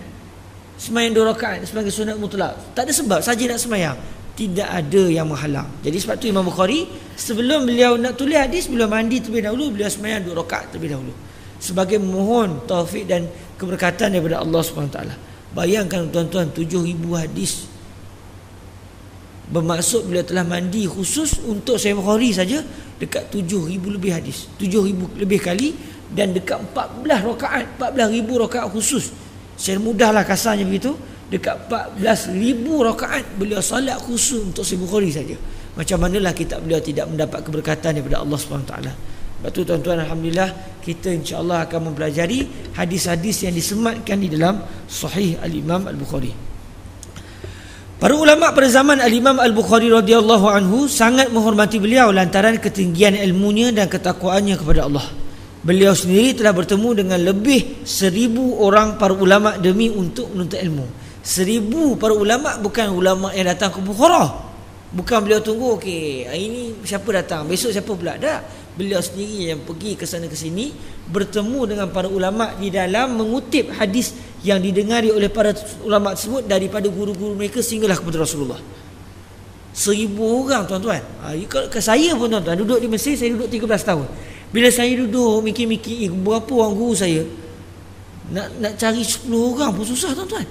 sembahyang 2 rakaat sebagai sunat mutlak, tak ada sebab, saja nak sembahyang, tidak ada yang menghalang. Jadi sebab tu Imam Bukhari sebelum beliau nak tulis hadis, beliau mandi terlebih dahulu, beliau sembahyang 2 rakaat terlebih dahulu, sebagai mohon taufik dan keberkatan daripada Allah SWT. Bayangkan tuan-tuan, 7,000 hadis. Bermaksud beliau telah mandi khusus untuk Sahih Bukhari saja dekat 7,000 lebih hadis, 7,000 lebih kali, dan dekat 14 rakaat, 14,000 rakaat khusus. Secara mudahlah kasarnya begitu, dekat 14,000 rakaat beliau salat khusus untuk Sahih Bukhari saja. Macam manalah kitab beliau tidak mendapat keberkatan daripada Allah SWT. Sebab tu tuan-tuan, alhamdulillah, kita insya-Allah akan mempelajari hadis-hadis yang disematkan di dalam Sahih Al-Imam Al-Bukhari. Para ulama pada zaman Al-Imam Al-Bukhari radhiyallahu anhu sangat menghormati beliau lantaran ketinggian ilmunya dan ketakwaannya kepada Allah. Beliau sendiri telah bertemu dengan lebih 1,000 orang para ulama demi untuk menuntut ilmu. 1,000 para ulama, bukan ulama yang datang ke Bukhara. Bukan beliau tunggu, okey, hari ni siapa datang, besok siapa pula. Tak. Beliau sendiri yang pergi ke sana ke sini, bertemu dengan para ulama di dalam mengutip hadis yang didengari oleh para ulama tersebut daripada guru-guru mereka sehinggalah kepada Rasulullah. 1,000 orang tuan-tuan. Kalau saya pun tuan-tuan duduk di Mesir, saya duduk 13 tahun. Bila saya duduk mikir-mikir berapa orang guru saya, nak cari 10 orang pun susah tuan-tuan.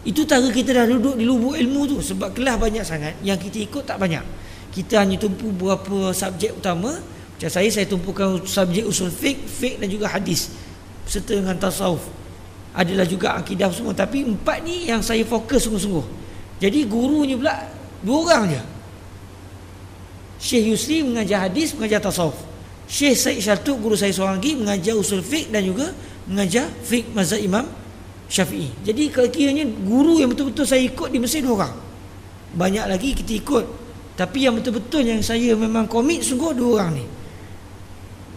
Itu tara kita dah duduk di lubuk ilmu tu. Sebab kelas banyak sangat, yang kita ikut tak banyak. Kita hanya tumpu beberapa subjek utama. Macam saya tumpukan subjek usul fiqh dan juga hadis, serta dengan tasawuf. Adalah juga akidah semua. Tapi 4 ni yang saya fokus sungguh-sungguh. Jadi gurunya pula 2 orang je. Syekh Yusri mengajar hadis, mengajar tasawuf. Syekh Said Syatuk, guru saya seorang lagi, mengajar usul fiqh dan juga mengajar fiqh mazhab Imam Syafi'i. Jadi kiranya guru yang betul-betul saya ikut di Mesir 2 orang. Banyak lagi kita ikut, tapi yang betul-betul yang saya memang komit sungguh 2 orang ni.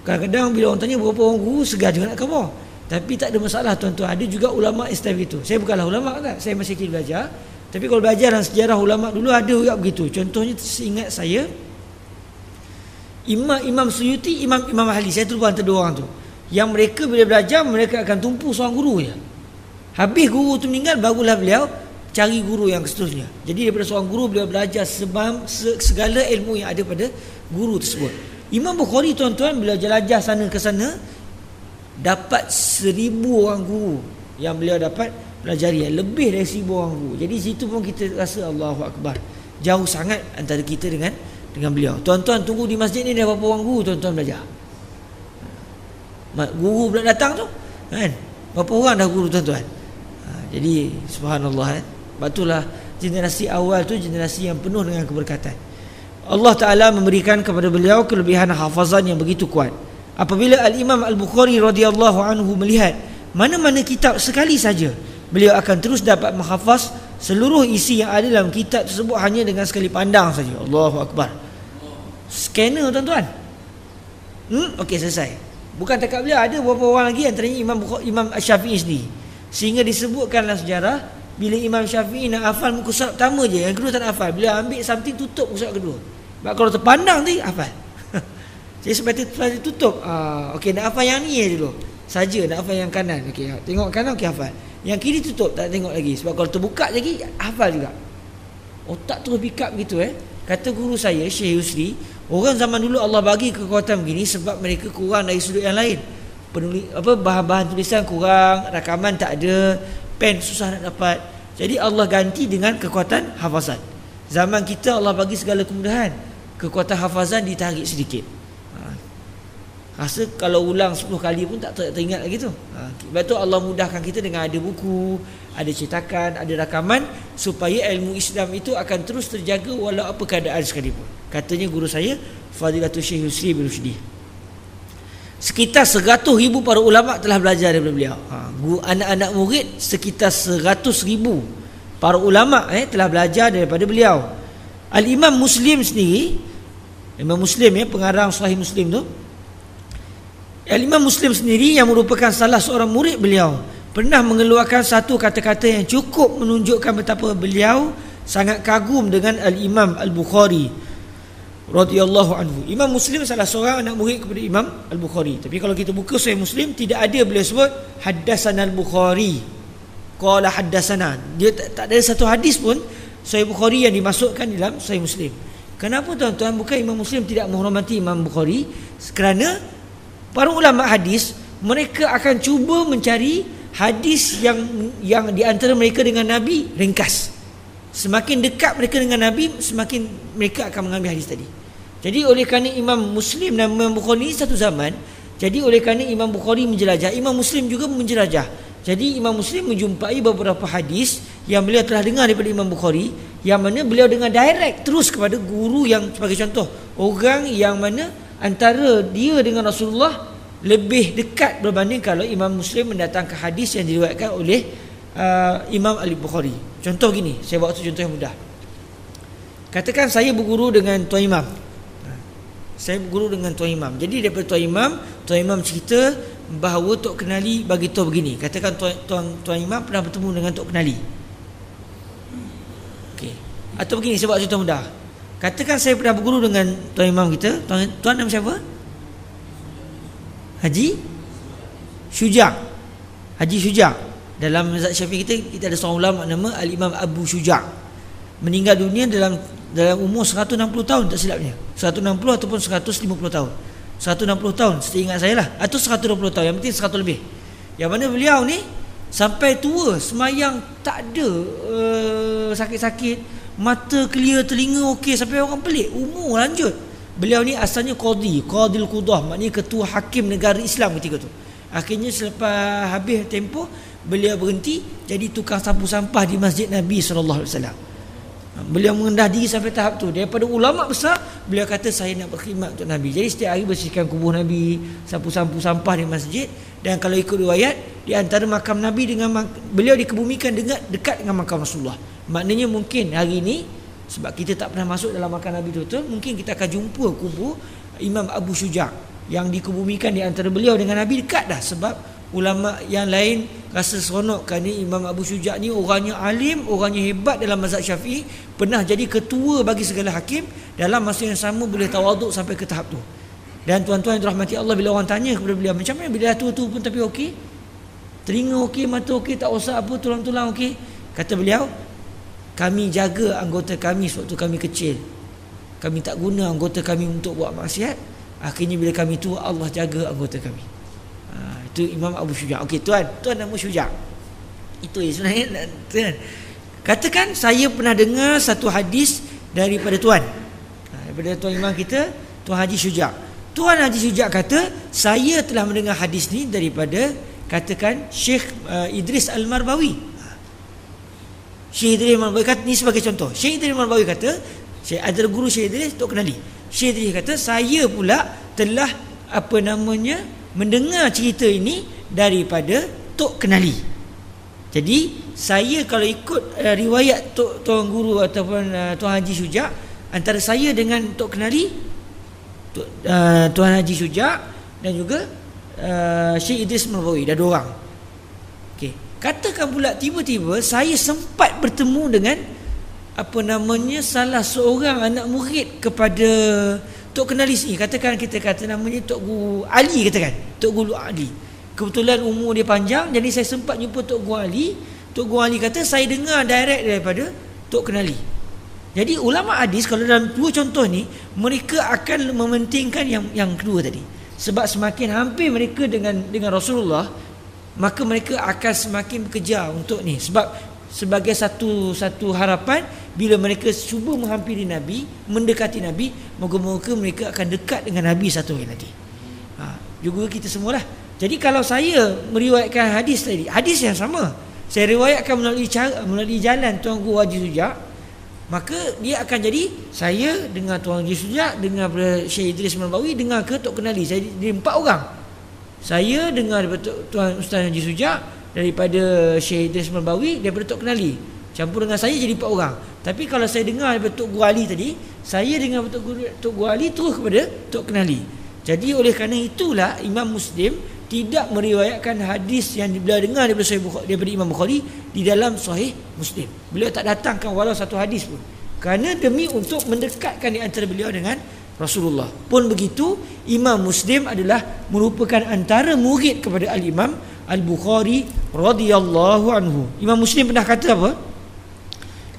Kadang-kadang bila orang tanya berapa orang guru, segar juga nak khabar. Tapi tak ada masalah tuan-tuan. Ada juga ulama Islam begitu. Saya bukanlah ulama kan, saya masih kira belajar. Tapi kalau belajar dalam sejarah ulama dulu ada juga begitu. Contohnya seingat saya, Imam Suyuti, Imam Ahli, saya terlupa antara 2 orang tu. Yang mereka bila belajar, mereka akan tumpu seorang guru je. Habis guru tu meninggal, barulah beliau cari guru yang seterusnya. Jadi daripada seorang guru, beliau belajar segala ilmu yang ada pada guru tersebut. Imam Bukhari tuan-tuan, beliau jelajah sana ke sana, dapat 1,000 orang guru yang beliau dapat pelajari, lebih dari 1,000 orang guru. Jadi situ pun kita rasa Allahu Akbar, jauh sangat antara kita dengan beliau. Tuan-tuan tunggu di masjid ni, dah berapa orang guru tuan-tuan belajar. Guru pula datang tu kan, berapa orang dah guru tuan-tuan. Jadi subhanallah, sebab itulah generasi awal tu generasi yang penuh dengan keberkatan. Allah Ta'ala memberikan kepada beliau kelebihan hafazan yang begitu kuat. Apabila Al-Imam Al-Bukhari radhiyallahu anhu melihat mana-mana kitab sekali saja, beliau akan terus dapat menghafaz seluruh isi yang ada dalam kitab tersebut hanya dengan sekali pandang saja. Allahu Akbar. Scanner tuan-tuan. Okey, selesai. Bukan takat beliau, ada beberapa orang lagi antaranya Imam Syafi'i sendiri. Sehingga disebutkan dalam sejarah, bila Imam Syafi'i nak hafal muka surat pertama je, yang kedua tak nak hafal, beliau ambil something tutup muka surat kedua. Sebab kalau terpandang tu hafal. Jadi sebab itu tutup. Okey, nak hafal yang ni je dulu. Saja nak hafal yang kanan. Okey, tengok kanan, okey, hafal. Yang kiri tutup, tak tengok lagi. Sebab kalau terbuka lagi, hafal juga. Otak terus pick up gitu. Kata guru saya, Syekh Yusri, orang zaman dulu Allah bagi kekuatan begini sebab mereka kurang dari sudut yang lain. Bahan-bahan tulisan kurang, rakaman tak ada, pen susah nak dapat. Jadi Allah ganti dengan kekuatan hafazan. Zaman kita Allah bagi segala kemudahan, kekuatan hafazan ditarik sedikit. Rasa kalau ulang 10 kali pun tak teringat lagi tu. Sebab tu Allah mudahkan kita dengan ada buku, ada cetakan, ada rakaman, supaya ilmu Islam itu akan terus terjaga walau apa keadaan sekalipun. Katanya guru saya, Fadilatul Syekh Yusri bin Rushdi. Sekitar 100,000 para ulama telah belajar daripada beliau. Anak-anak murid sekitar 100,000 para ulama telah belajar daripada beliau. Al-Imam Muslim sendiri, Imam Muslim pengarang Sahih Muslim tu, Al-Imam Muslim sendiri yang merupakan salah seorang murid beliau, pernah mengeluarkan satu kata-kata yang cukup menunjukkan betapa beliau sangat kagum dengan Al-Imam Al-Bukhari radhiyallahu anhu. Imam Muslim salah seorang anak murid kepada Imam Al-Bukhari. Tapi kalau kita buka Sahih Muslim, tidak ada beliau sebut haddatsana Al-Bukhari, qala haddatsana. Dia tak ada satu hadis pun Sahih Bukhari yang dimasukkan dalam Sahih Muslim. Kenapa tuan-tuan? Bukan Imam Muslim tidak menghormati Imam Bukhari, kerana para ulama hadis mereka akan cuba mencari hadis yang di antara mereka dengan Nabi ringkas. Semakin dekat mereka dengan Nabi, semakin mereka akan mengambil hadis tadi. Jadi oleh kerana Imam Muslim dan Imam Bukhari satu zaman, jadi oleh kerana Imam Bukhari menjelajah, Imam Muslim juga menjelajah. Jadi Imam Muslim menjumpai beberapa hadis yang beliau telah dengar daripada Imam Bukhari, yang mana beliau dengar direct terus kepada guru yang, sebagai contoh, orang yang mana antara dia dengan Rasulullah lebih dekat berbanding kalau Imam Muslim mendatangkan hadis yang diriwayatkan oleh Imam Al-Bukhari. Contoh gini, saya bawa contoh yang mudah. Katakan saya berguru dengan Tuan Imam. Saya berguru dengan Tuan Imam. Jadi daripada Tuan Imam cerita bahawa Tok Kenali bagi tahu begini. Katakan Tuan Imam pernah bertemu dengan Tok Kenali. Okey. Atau begini, saya buat contoh mudah. Katakan saya pernah berguru dengan Tuan Imam kita. Tuan nama siapa? Haji Syuja'. Haji Syuja'. Dalam mazhab Syafi'i kita ada seorang ulama nama Al-Imam Abu Syuja'. Meninggal dunia dalam umur 160 tahun tak silapnya. 160 ataupun 150 tahun. 160 tahun seingat saya lah, atau 120 tahun, yang penting 100 lebih. Yang mana beliau ni sampai tua semayang tak ada sakit-sakit, mata clear, telinga okey, sampai orang pelik, umur lanjut. Beliau ni asalnya qadil qudah, maknanya ketua hakim negara Islam ketika tu. Akhirnya selepas habis tempoh, beliau berhenti jadi tukang sapu sampah di Masjid Nabi SAW. Beliau mengendah diri sampai tahap tu. Daripada ulama besar, beliau kata saya nak berkhidmat untuk Nabi. Jadi setiap hari bersihkan kubur Nabi, sapu-sapu sampah di masjid. Dan kalau ikut riwayat, di antara makam Nabi dengan beliau dikebumikan dekat dengan makam Rasulullah. Maknanya mungkin hari ini, sebab kita tak pernah masuk dalam makam Nabi betul, mungkin kita akan jumpa kubur Imam Abu Syuja' yang dikebumikan di antara beliau dengan Nabi dekat dah. Sebab ulama yang lain rasa seronok kerana Imam Abu Syuja' ni orangnya alim, orangnya hebat dalam mazhab Syafi'i, pernah jadi ketua bagi segala hakim, dalam masa yang sama boleh tawaduk sampai ke tahap tu. Dan tuan-tuan yang dirahmati Allah, bila orang tanya kepada beliau, macam mana bila tua-tua pun tapi okey, telinga okey, mata okey, tak usah apa, tulang-tulang okey, kata beliau, kami jaga anggota kami sewaktu kami kecil, kami tak guna anggota kami untuk buat maksiat, akhirnya bila kami tua, Allah jaga anggota kami. Itu Imam Abu Syuja'. Okey, tuan nama Syuja'. Itu sebenarnya tuan. Katakan saya pernah dengar satu hadis daripada tuan. Daripada tuan imam kita, Tuan Haji Syuja'. Tuan Haji Syuja' kata, saya telah mendengar hadis ni daripada, katakan, Syekh Idris Al-Marbawi. Syekh Idris Marbawi kata, ni sebagai contoh, Syekh Idris Marbawi kata, adalah guru Syekh Idris, Tok Kenali. Syekh Idris kata, saya pula telah mendengar cerita ini daripada Tok Kenali. Jadi saya kalau ikut riwayat Tuan Guru ataupun Tuan Haji Syujak, antara saya dengan Tok Kenali, Tuan Haji Syujak dan juga Syekh Idris Marbawi, dah 2 orang. Okey, katakan pula tiba-tiba saya sempat bertemu dengan salah seorang anak murid kepada Tok Kenali sini. Katakan kita kata namanya Tok Guru Ali, katakan Tok Guru Ali. Kebetulan umur dia panjang, jadi saya sempat jumpa Tok Guru Ali. Tok Guru Ali kata saya dengar direct daripada Tok Kenali. Jadi ulama hadis kalau dalam 2 contoh ni, mereka akan mementingkan yang kedua tadi. Sebab semakin hampir mereka dengan Rasulullah, maka mereka akan semakin bekerja untuk ni. Sebab sebagai satu harapan, bila mereka cuba menghampiri Nabi, mendekati Nabi, moga-moga mereka akan dekat dengan Nabi satu hari nanti. Juga kita semualah. Jadi kalau saya meriwayatkan hadis tadi, hadis yang sama, saya riwayatkan melalui jalan Tuan Guru Haji Syujak, maka dia akan jadi saya dengar Tuan Haji Syujak, dengar Syekh Idris Marbawi, dengar ke Tok Kenali. Saya dia 4 orang. Saya dengar daripada Tuan Ustaz Haji Syujak, daripada Syekh Idris Marbawi, daripada Tok Kenali. Campur dengan saya jadi 4 orang. Tapi kalau saya dengar daripada Tok Guru Ali tadi, saya dengar daripada Tok Guru Ali terus kepada Tok Kenali. Jadi oleh kerana itulah Imam Muslim tidak meriwayatkan hadis yang beliau dengar daripada Imam Bukhari di dalam Sahih Muslim. Beliau tak datangkan walau satu hadis pun, kerana demi untuk mendekatkan di antara beliau dengan Rasulullah. Pun begitu, Imam Muslim adalah merupakan antara murid kepada Al-Imam Al-Bukhari radhiyallahu anhu. Imam Muslim pernah kata apa?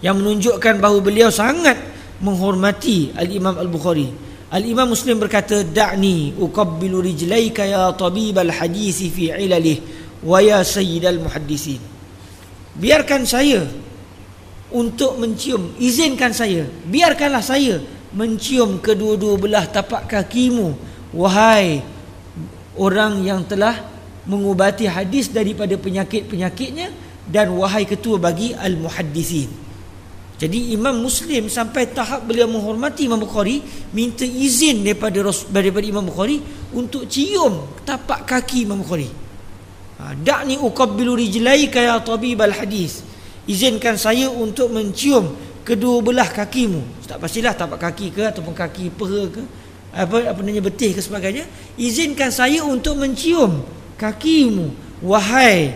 Yang menunjukkan bahawa beliau sangat menghormati Al-Imam Al-Bukhari. Al-Imam Muslim berkata, "Da'ni uqabbilu rijlaika ya tabibal hadisi fi ilalih wa ya sayyidal muhaddisin." Biarkan saya untuk mencium, izinkan saya, biarkanlah saya mencium kedua-dua belah tapak kakimu, wahai orang yang telah mengubati hadis daripada penyakit-penyakitnya, dan wahai ketua bagi al-muhaddisin. Jadi Imam Muslim sampai tahap beliau menghormati Imam Bukhari, minta izin daripada Imam Bukhari untuk cium tapak kaki Imam Bukhari. Da'ni uqabbilu rijlaika ya tabibal hadis. Izinkan saya untuk mencium kedua belah kakimu. Tak pastilah tapak kaki ke ataupun kaki peha ke, apa namanya, betih ke sebagainya. Izinkan saya untuk mencium kakimu, wahai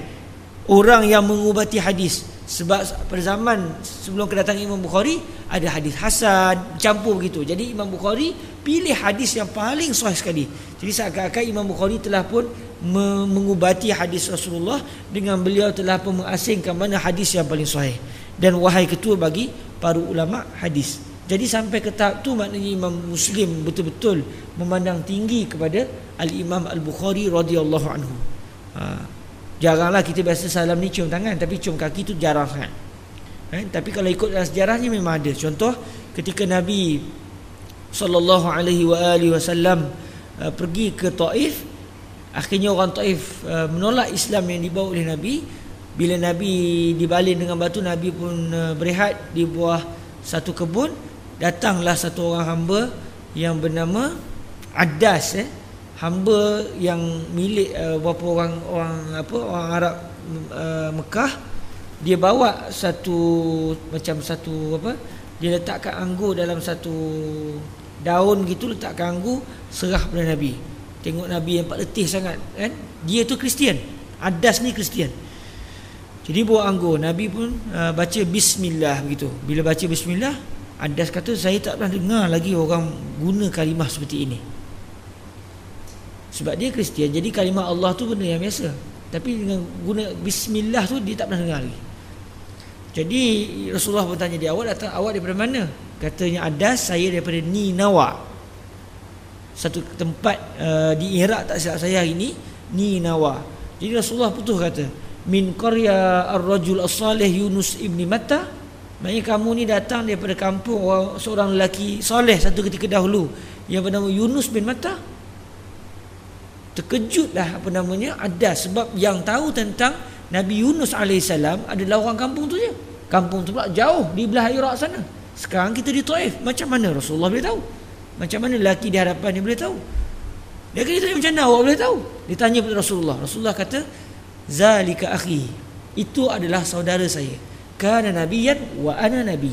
orang yang mengubati hadis. Sebab pada zaman sebelum kedatangan Imam Bukhari ada hadis hasan, campur begitu. Jadi Imam Bukhari pilih hadis yang paling sahih sekali. Jadi seakan-akan Imam Bukhari telah pun mengubati hadis Rasulullah dengan beliau telah pun mengasingkan mana hadis yang paling sahih. Dan wahai ketua bagi para ulama hadis. Jadi sampai ke tahap tu maknanya Imam Muslim betul-betul memandang tinggi kepada Al-Imam Al-Bukhari radhiyallahu anhu. Jaranglah kita biasa salam ni cium tangan, tapi cium kaki tu jarang sangat. Tapi kalau ikut dalam sejarahnya memang ada. Contoh ketika Nabi SAW pergi ke Taif, akhirnya orang Taif menolak Islam yang dibawa oleh Nabi. Bila Nabi dibalin dengan batu, Nabi pun berehat di bawah satu kebun. Datanglah satu orang hamba yang bernama Addas, hamba yang milik beberapa orang Arab Mekah. Dia bawa satu dia letakkan anggur dalam satu daun gitu, letakkan anggur, serah pada Nabi. Tengok Nabi yang pak letih sangat kan, dia tu Kristian, Addas ni Kristian. Jadi bawa anggur, Nabi pun baca bismillah begitu. Bila baca bismillah, Addas kata, saya tak pernah dengar lagi orang guna kalimah seperti ini. Sebab dia Kristian, jadi kalimah Allah tu benda yang biasa. Tapi dengan guna bismillah tu dia tak pernah dengar lagi. Jadi Rasulullah pun tanya dia, awak daripada mana? Katanya Addas, saya daripada Ninawa, satu tempat di Iraq tak silap saya hari ini, Ninawa. Jadi Rasulullah putus kata, min qarya ar-rajul as-salih Yunus ibn Matta. Maknanya kamu ni datang daripada kampung seorang lelaki soleh satu ketika dahulu yang bernama Yunus bin Matta. Terkejutlah Addas, sebab yang tahu tentang Nabi Yunus AS adalah orang kampung tu je. Kampung tu pula jauh di belah Iraq sana. Sekarang kita di Taif. Macam mana Rasulullah boleh tahu? Macam mana lelaki di hadapan dia boleh tahu? Dia kata tanya macam mana awak boleh tahu? Dia tanya kepada Rasulullah. Rasulullah kata, zalika akhi, itu adalah saudara saya. Kana nabiyan wa ana nabi.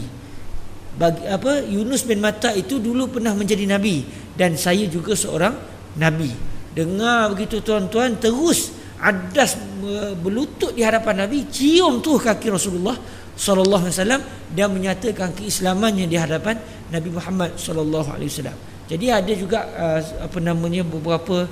Yunus bin Matta itu dulu pernah menjadi nabi dan saya juga seorang nabi. Dengar begitu tuan-tuan, terus adas berlutut di hadapan Nabi, cium tu kaki Rasulullah sallallahu alaihi wasallam dan menyatakan keislamannya di hadapan Nabi Muhammad sallallahu alaihi wasallam. Jadi ada juga beberapa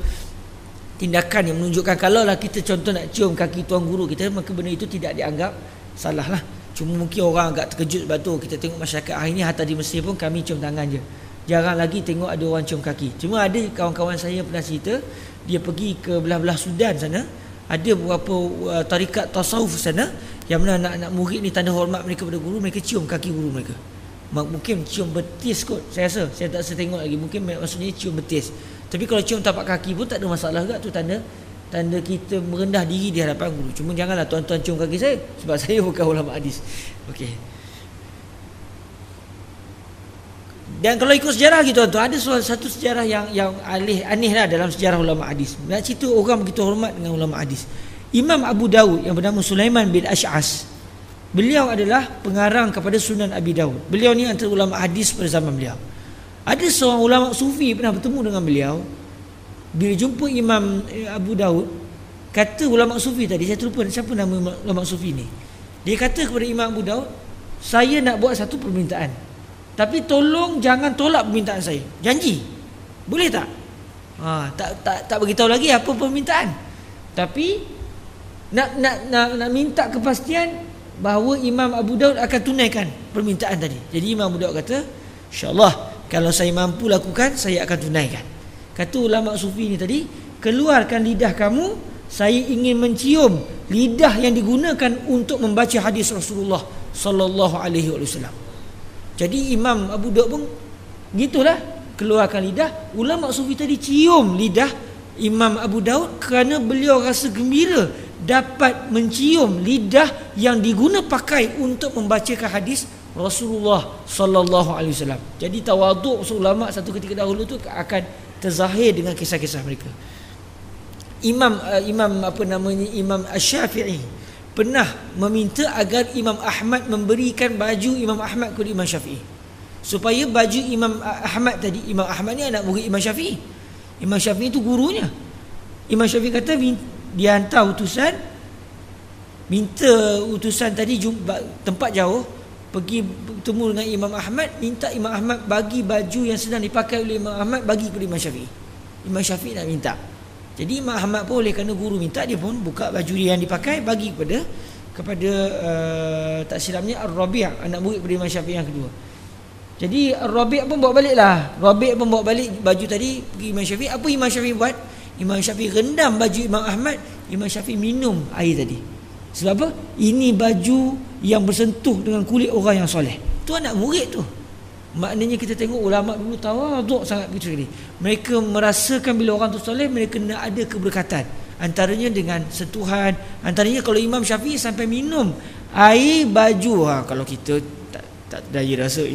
tindakan yang menunjukkan kalau lah kita contoh nak cium kaki tuan guru kita, maka benda itu tidak dianggap salah lah. Cuma mungkin orang agak terkejut sebab tu kita tengok masyarakat hari ni hatta di Mesir pun kami cium tangan je. Jarang lagi tengok ada orang cium kaki. Cuma ada kawan-kawan saya pernah cerita, dia pergi ke belah-belah Sudan sana, ada beberapa tarikat tasawuf sana yang mana anak-anak murid ni tanda hormat mereka pada guru, mereka cium kaki guru mereka. Mungkin cium betis kot, saya rasa. Saya tak tengok lagi, mungkin maksudnya cium betis. Tapi kalau cium tapak kaki pun tak ada masalah juga. Tu tanda kita merendah diri di hadapan guru. Cuma janganlah tuan-tuan cium kaki saya, sebab saya bukan ulama hadis. Okey. Dan kalau ikut sejarah gitu tuan-tuan, ada satu sejarah yang aneh lah dalam sejarah ulama hadis. Nak cerita orang begitu hormat dengan ulama hadis. Imam Abu Dawud yang bernama Sulaiman bin Ash'as, beliau adalah pengarang kepada Sunan Abi Dawud. Beliau ni antara ulama hadis pada zaman beliau. Ada seorang ulama sufi pernah bertemu dengan beliau. Bila jumpa Imam Abu Dawud, kata ulama sufi tadi, saya terlupa siapa nama ulama sufi ni. Dia kata kepada Imam Abu Dawud, saya nak buat satu permintaan, tapi tolong jangan tolak permintaan saya. Janji. Boleh tak? Tak beritahu lagi apa permintaan. Tapi nak minta kepastian bahawa Imam Abu Daud akan tunaikan permintaan tadi. Jadi Imam Abu Daud kata, InsyaAllah kalau saya mampu lakukan, saya akan tunaikan. Kata ulama sufi ni tadi, keluarkan lidah kamu, saya ingin mencium lidah yang digunakan untuk membaca hadis Rasulullah sallallahu alaihi wasallam. Jadi Imam Abu Daud pun gitulah, keluarkan lidah. Ulama sufi tadi cium lidah Imam Abu Daud kerana beliau rasa gembira dapat mencium lidah yang diguna pakai untuk membacakan hadis Rasulullah sallallahu alaihi wasallam. Jadi tawaduk ulama satu ketika dahulu tu akan terzahir dengan kisah-kisah mereka. Imam Asy-Syafi'i pernah meminta agar Imam Ahmad memberikan baju Imam Ahmad kepada Imam Syafi'i, supaya baju Imam Ahmad tadi, Imam Ahmad ni anak murid Imam Syafi'i, Imam Syafi'i itu gurunya. Imam Syafi'i kata dia hantar utusan, minta utusan tadi tempat jauh, pergi bertemu dengan Imam Ahmad, minta Imam Ahmad bagi baju yang sedang dipakai oleh Imam Ahmad bagi kepada Imam Syafi'i. Imam Syafi'i nak minta. Jadi Imam Ahmad pun oleh kerana guru minta, dia pun buka baju dia yang dipakai bagi kepada tak silapnya Ar-Rabi', anak murid kepada Imam Syafi'i yang kedua. Jadi Ar-Rabi' pun bawa balik lah. Rabi' pun bawa balik baju tadi pergi Imam Syafi'i. Apa Imam Syafi'i buat? Imam Syafi'i rendam baju Imam Ahmad. Imam Syafi'i minum air tadi. Sebab apa? Ini baju yang bersentuh dengan kulit orang yang soleh. Tu anak murid tu. Maknanya kita tengok ulama dulu tawaduk sangat begitu sekali. Mereka merasakan bila orang tu soleh, mereka nak ada keberkatan. Antaranya dengan sentuhan. Antaranya kalau Imam Syafi'i sampai minum air baju. Kalau kita tak daya rasa,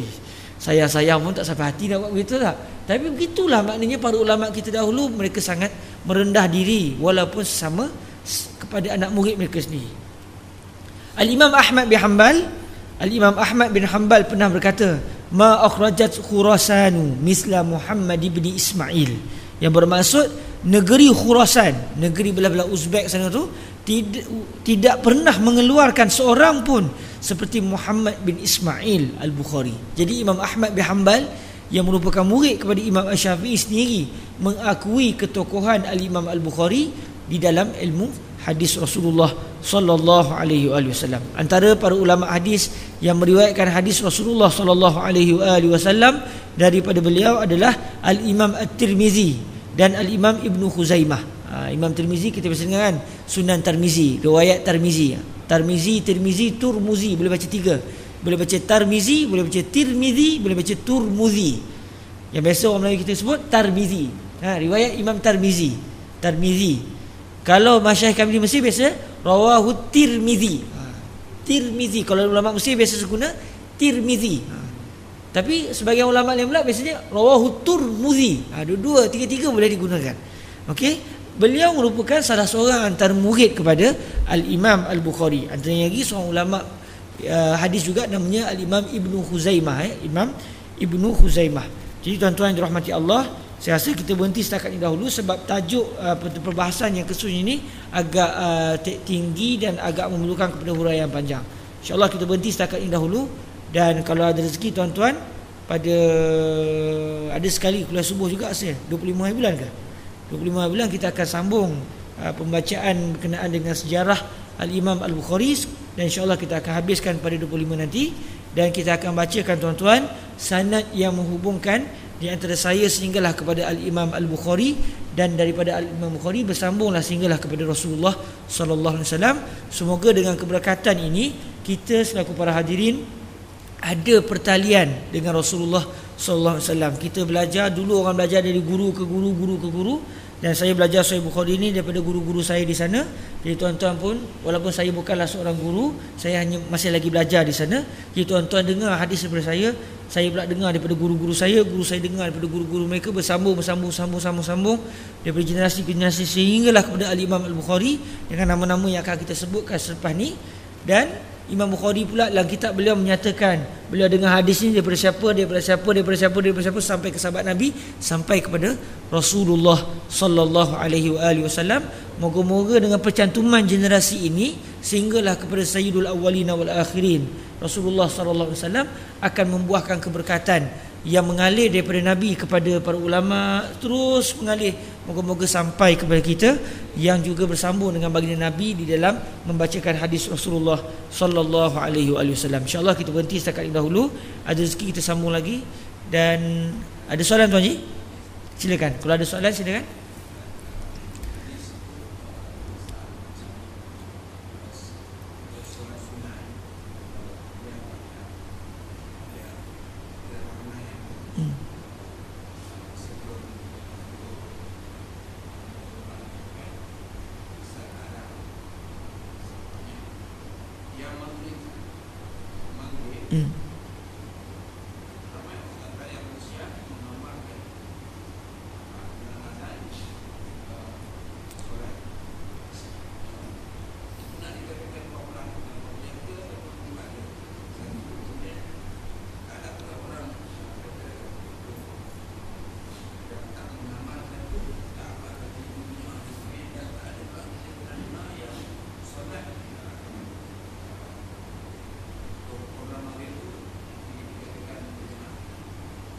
sayang pun tak sampai hati nak buat begitu tak. Tapi begitulah maknanya para ulama kita dahulu, mereka sangat merendah diri walaupun sesama kepada anak murid mereka sendiri. Al-Imam Ahmad bin Hanbal pernah berkata, ma akhrajat Khurasanu misla Muhammad ibn Ismail, yang bermaksud negeri Khurasan, negeri belah-belah Uzbek sana tu, tidak pernah mengeluarkan seorang pun seperti Muhammad bin Ismail Al-Bukhari. Jadi Imam Ahmad bin Hanbal yang merupakan murid kepada Imam Asy-Syafi'i sendiri mengakui ketokohan Al-Imam Al-Bukhari di dalam ilmu hadis Rasulullah sallallahu alaihi wasallam. Antara para ulama hadis yang meriwayatkan hadis Rasulullah sallallahu alaihi wasallam daripada beliau adalah Al-Imam At-Tirmizi dan Al-Imam Ibnu Khuzaimah. Imam Tirmizi kita biasa dengar kan, Sunan Tirmizi, riwayat Tirmizi. Tirmizi, Turmuzi, boleh baca tiga. Boleh baca Tirmizi, boleh baca Tirmizi, boleh baca Turmuzi. Yang biasa orang Melayu kita sebut Tirmizi. Riwayat Imam Tirmizi. Kalau masyayikh kami di Mesir biasa rawahu Tirmizi. Tirmizi. Kalau ulama Mesir biasa guna Tirmizi. Tapi sebagian ulama lain pula biasanya rawahu Turmuzi. Dua-dua, tiga-tiga boleh digunakan. Okey. Beliau merupakan salah seorang antara murid kepada Al-Imam Al-Bukhari. Antaranya lagi seorang ulama hadis juga namanya Al-Imam Ibnu Khuzaimah. Imam Ibnu Khuzaimah. Jadi tuan-tuan yang dirahmati Allah, saya rasa kita berhenti setakat ini dahulu sebab tajuk perbahasan yang kesunya ini agak tinggi dan agak memerlukan kepada huraian panjang. InsyaAllah kita berhenti setakat ini dahulu. Dan kalau ada rezeki tuan-tuan, ada sekali kuliah subuh juga saya 25 hari bulan ke 25 hari bulan kita akan sambung pembacaan berkenaan dengan sejarah Al-Imam Al-Bukhari, dan insyaAllah kita akan habiskan pada 25 nanti. Dan kita akan bacakan tuan-tuan sanad yang menghubungkan di antara saya sehinggalah kepada Al-Imam Al-Bukhari, dan daripada Al-Imam Bukhari bersambunglah sehinggalah kepada Rasulullah sallallahu alaihi wasallam. Semoga dengan keberkatan ini kita selaku para hadirin ada pertalian dengan Rasulullah sallallahu alaihi wasallam. Kita belajar dulu, orang belajar dari guru ke guru, guru ke guru, dan saya belajar Sahih Bukhari ini daripada guru-guru saya di sana. Jadi tuan-tuan pun, walaupun saya bukanlah seorang guru, saya hanya masih lagi belajar di sana. Jadi tuan-tuan dengar hadis daripada saya pula dengar daripada guru-guru saya, guru saya dengar daripada guru-guru mereka, bersambung daripada generasi ke generasi sehinggalah kepada Al-Imam Al-Bukhari dengan nama-nama yang akan kita sebutkan selepas ni. Dan Imam Bukhari pula dalam kitab beliau menyatakan beliau dengar hadis ini daripada siapa sampai ke sahabat Nabi, sampai kepada Rasulullah sallallahu alaihi wasallam. Moga-moga dengan percantuman generasi ini sehinggalah kepada Sayyidul Awwalin wal Akhirin, Rasulullah sallallahu alaihi wasallam akan membuahkan keberkatan yang mengalir daripada Nabi kepada para ulama, terus mengalir, moga-moga sampai kepada kita yang juga bersambung dengan baginda Nabi di dalam membacakan hadis Rasulullah sallallahu alaihi wasallam. Insya-Allah kita berhenti setakat ini dahulu. Ada rezeki kita sambung lagi. Dan ada soalan Tuan Haji? Silakan. Kalau ada soalan silakan.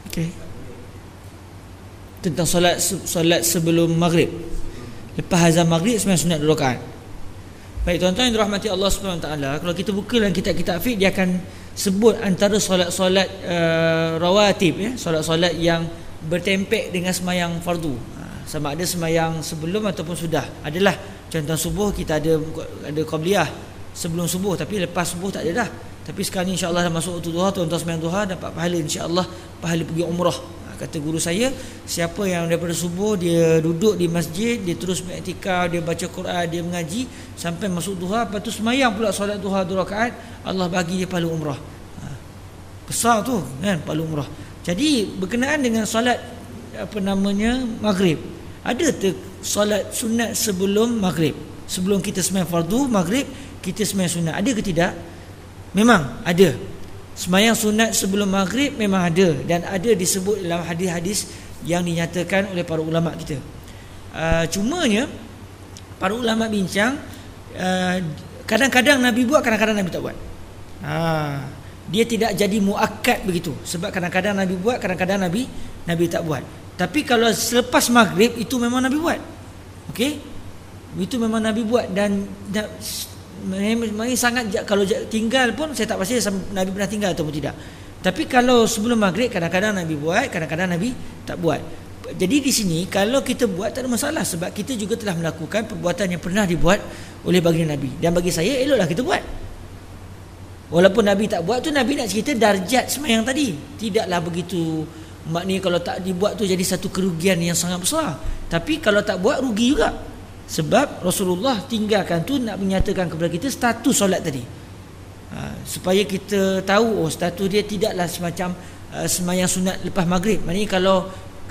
Okay. Tentang solat sebelum maghrib, lepas azan maghrib sembahyang sunat 2 rakaat. Baik tuan-tuan yang dirahmati Allah Subhanahu taala, kalau kita buka dalam kitab-kitab fiqh dia akan sebut antara solat-solat rawatib, ya, solat-solat yang bertempek dengan sembahyang fardu. Sama ada sembahyang sebelum ataupun sudah. Adalah contoh subuh kita ada qabliyah sebelum subuh, tapi lepas subuh tak ada dah. Tapi sekarang ni insya-Allah dah masuk waktu duha, tuan-tuan sembahyang duha dapat pahala insya-Allah, pahala pergi umrah. Kata guru saya, siapa yang daripada subuh dia duduk di masjid, dia terus beriktikaf, dia baca Quran, dia mengaji sampai masuk duha, lepas tu sembahyang pula solat duha 2 rakaat, Allah bagi dia pahala umrah. Besar tu kan pahala umrah. Jadi berkenaan dengan solat maghrib, ada solat sunat sebelum maghrib? Sebelum kita sembahyang fardu maghrib, kita sembahyang sunat, ada ke tidak? Memang ada. Sembahyang sunat sebelum maghrib memang ada, dan ada disebut dalam hadis-hadis yang dinyatakan oleh para ulama kita. Cumanya para ulama bincang, kadang-kadang Nabi buat, kadang-kadang Nabi tak buat. Dia tidak jadi muakkad begitu, sebab kadang-kadang Nabi buat, kadang-kadang Nabi tak buat. Tapi kalau selepas maghrib itu memang Nabi buat. Okey? Itu memang Nabi buat, dan sangat, kalau tinggal pun saya tak pasti Nabi pernah tinggal atau tidak. Tapi kalau sebelum maghrib kadang-kadang Nabi buat, kadang-kadang Nabi tak buat. Jadi di sini kalau kita buat tak ada masalah, sebab kita juga telah melakukan perbuatan yang pernah dibuat oleh baginda Nabi. Dan bagi saya eloklah kita buat. Walaupun Nabi tak buat tu, Nabi nak cerita darjat sembahyang tadi. Tidaklah begitu, maknanya kalau tak dibuat tu jadi satu kerugian yang sangat besar. Tapi kalau tak buat rugi juga. Sebab Rasulullah tinggalkan tu nak menyatakan kepada kita status solat tadi. supaya kita tahu status dia tidaklah semacam sembahyang sunat lepas maghrib. Maknanya kalau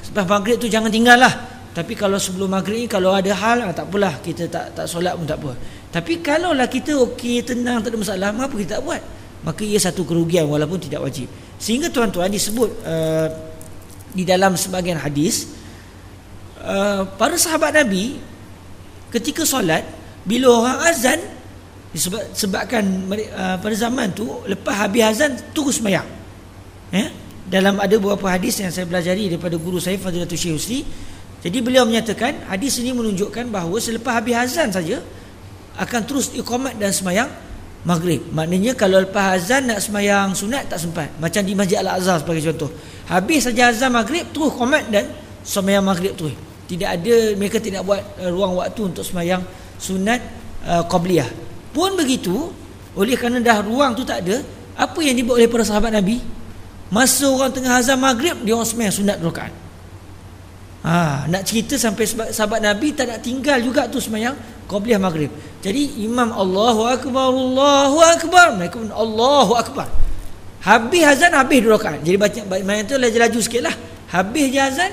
lepas maghrib tu jangan tinggal lah. Tapi kalau sebelum maghrib ni kalau ada hal, tak apalah, kita tak solat pun tak apa. Tapi kalaulah kita okey, tenang, tak ada masalah, mengapa kita tak buat? Maka ia satu kerugian walaupun tidak wajib. Sehingga tuan-tuan disebut di dalam sebahagian hadis, para sahabat Nabi ketika solat, bila orang azan, sebabkan pada zaman tu lepas habis azan terus sembahyang. Dalam ada beberapa hadis yang saya pelajari daripada guru saya Fadilatul Syekh Husni. Jadi beliau menyatakan hadis ini menunjukkan bahawa selepas habis azan saja akan terus iqamat dan sembahyang maghrib. Maknanya kalau lepas azan nak sembahyang sunat tak sempat. Macam di Masjid Al-Azhar sebagai contoh. Habis saja azan maghrib terus iqamat dan sembahyang maghrib terus. Tidak ada, mereka tidak buat ruang waktu untuk sembahyang sunat qabliyah. Pun begitu, oleh kerana dah ruang tu tak ada, apa yang dibuat oleh para sahabat Nabi? Masa orang tengah azan maghrib, dia orang sembahyang sunat 2 rakaat. Nak cerita sampai sahabat Nabi tak nak tinggal juga tu sembahyang qabliyah maghrib. Jadi imam Allahu Akbar, mereka pun Allahu Akbar. Habis azan, habis 2 rakaat. Jadi baca tu laju sikit lah. Habis je azan,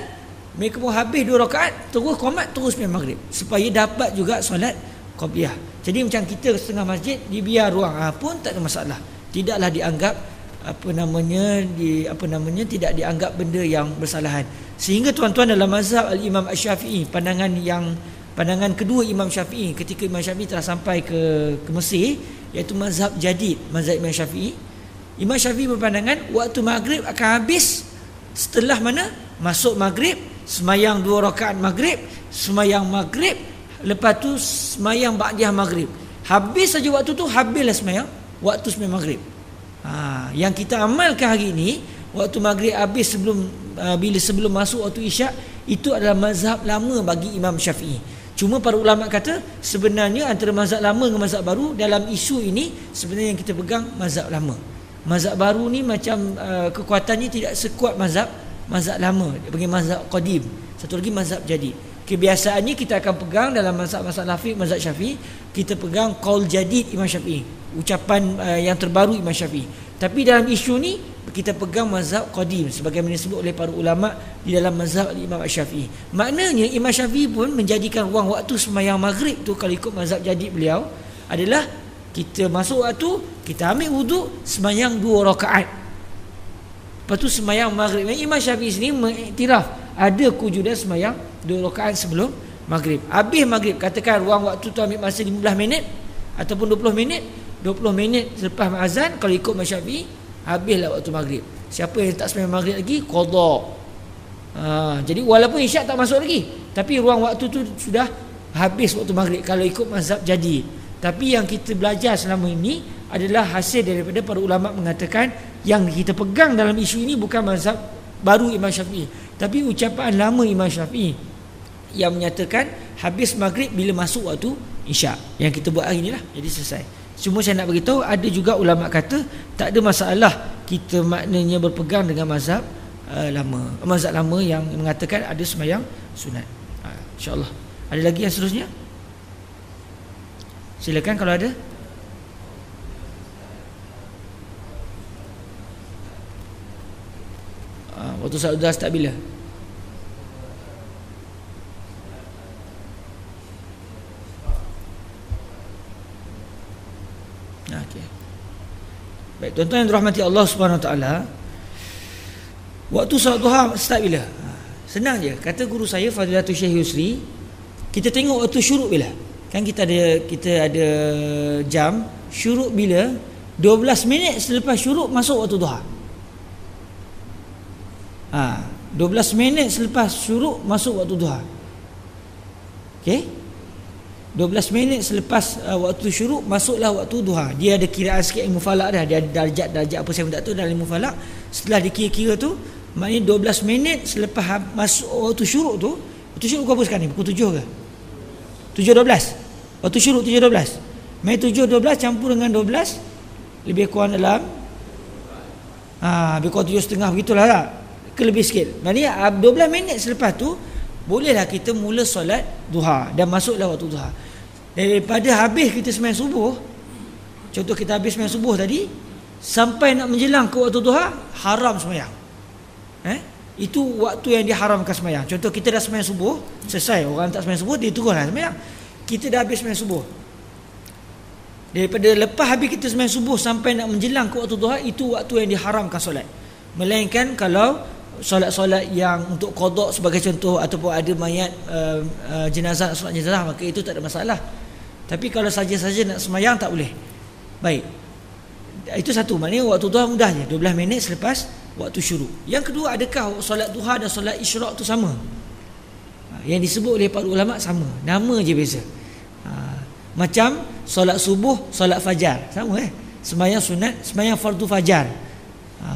mereka pun habis 2 rakaat, terus qomat, terus sembahyang maghrib, supaya dapat juga solat qabliyah. Jadi macam kita setengah masjid dibiar ruang, pun tak ada masalah. Tidaklah dianggap tidak dianggap benda yang bersalahan. Sehingga tuan-tuan dalam mazhab al-Imam Asy-Syafi'i, pandangan kedua Imam Syafi'i ketika Imam Syafi'i telah sampai ke Mesir, iaitu mazhab jadid, mazhab Imam Syafi'i. Imam Syafi'i berpandangan waktu maghrib akan habis setelah mana? Masuk maghrib, sembahyang 2 rakaat maghrib, sembahyang maghrib, lepas tu sembahyang ba'diyah maghrib. Habis saja waktu tu, habislah sembahyang waktu sembahyang maghrib. Yang kita amalkan hari ini, waktu maghrib habis sebelum masuk waktu isyak, itu adalah mazhab lama bagi Imam Syafi'i. Cuma para ulama kata sebenarnya antara mazhab lama dengan mazhab baru dalam isu ini, sebenarnya yang kita pegang mazhab lama. Mazhab baru ni macam kekuatannya tidak sekuat mazhab lama, dia panggil mazhab qadim. Satu lagi mazhab jadid. Kebiasaannya kita akan pegang dalam mazhab Lafiq, mazhab Syafi'i, kita pegang qaul jadid Imam Syafi'i, ucapan yang terbaru Imam Syafi'i. Tapi dalam isu ni kita pegang mazhab qadim sebagaimana disebut oleh para ulama di dalam mazhab Imam Asy-Syafi'i. Maknanya Imam Syafi'i pun menjadikan ruang waktu sembahyang maghrib tu, kalau ikut mazhab jadid beliau, adalah kita masuk waktu, kita ambil wuduk, sembahyang 2 rakaat. Lepas tu sembahyang maghrib. Imam Syafi'i sini mengiktiraf ada kewujudan sembahyang 2 rakaat sebelum maghrib. Habis maghrib, katakan ruang waktu tu ambil masa 15 minit ataupun 20 minit. 20 minit selepas azan, kalau ikut Imam Syafi'i, habislah waktu maghrib. Siapa yang tak sembahyang maghrib lagi, qada. Jadi walaupun isyak tak masuk lagi, tapi ruang waktu tu sudah habis waktu maghrib kalau ikut mazhab jadid. Tapi yang kita belajar selama ini adalah hasil daripada para ulama mengatakan yang kita pegang dalam isu ini bukan mazhab baru Imam Syafi'i, tapi ucapan lama Imam Syafi'i yang menyatakan habis maghrib bila masuk waktu isyak. Yang kita buat hari inilah, jadi selesai. Cuma saya nak beritahu, ada juga ulama kata tak ada masalah kita maknanya berpegang dengan mazhab lama yang mengatakan ada sembahyang sunat. InsyaAllah. Ada lagi yang seterusnya? Silakan kalau ada. Waktu saudara start bila? Okay. Baik, tuan-tuan yang dirahmati Allah Subhanahu Wa Taala, waktu salat duha start bila? Senang je. Kata guru saya Fadilatul Syekh Yusri, kita tengok waktu syuruk bila. Kan kita ada jam syuruk bila? 12 minit selepas syuruk masuk waktu duha. 12 minit selepas syuruk masuk waktu duha. Okey? 12 minit selepas waktu syuruk masuklah waktu duha. Dia ada kiraan sikit ilmu falak dah. Dia ada darjat apa saya tak tahu dalam ilmu falak. Setelah dikira-kira tu, maknanya 12 minit selepas masuk waktu syuruk tu. Waktu syuruk berapa sekarang ni? Pukul 7 ke? 7.12. Waktu syuruk 7.12. Main 7.12 campur dengan 12 lebih kurang dalam lebih kurang 7.5 begitulah tak? Ke lebih sikit. Maknanya 12 minit selepas tu bolehlah kita mula solat duha dan masuklah waktu duha. Daripada habis kita sembahyang subuh, contoh kita habis sembahyang subuh tadi, sampai nak menjelang ke waktu duha, haram sembahyang. Itu waktu yang diharamkan sembahyang. Contoh kita dah sembahyang subuh, selesai. Orang tak sembahyang subuh, dia turunlah sembahyang. Kita dah habis sembahyang subuh. Daripada lepas habis kita sembahyang subuh sampai nak menjelang ke waktu duha, itu waktu yang diharamkan solat. Melainkan kalau solat-solat yang untuk qada sebagai contoh, ataupun ada mayat jenazah, solat jenazah, maka itu tak ada masalah. Tapi kalau saja-saja nak sembahyang tak boleh. Baik. Itu satu, maknanya waktu duha mudah je, 12 minit selepas waktu syuruk. Yang kedua, adakah solat duha dan solat isyraq tu sama? Yang disebut oleh para ulama sama, nama je beza. Macam solat subuh, solat fajar sama sembahyang sunat, sembahyang fardu fajar,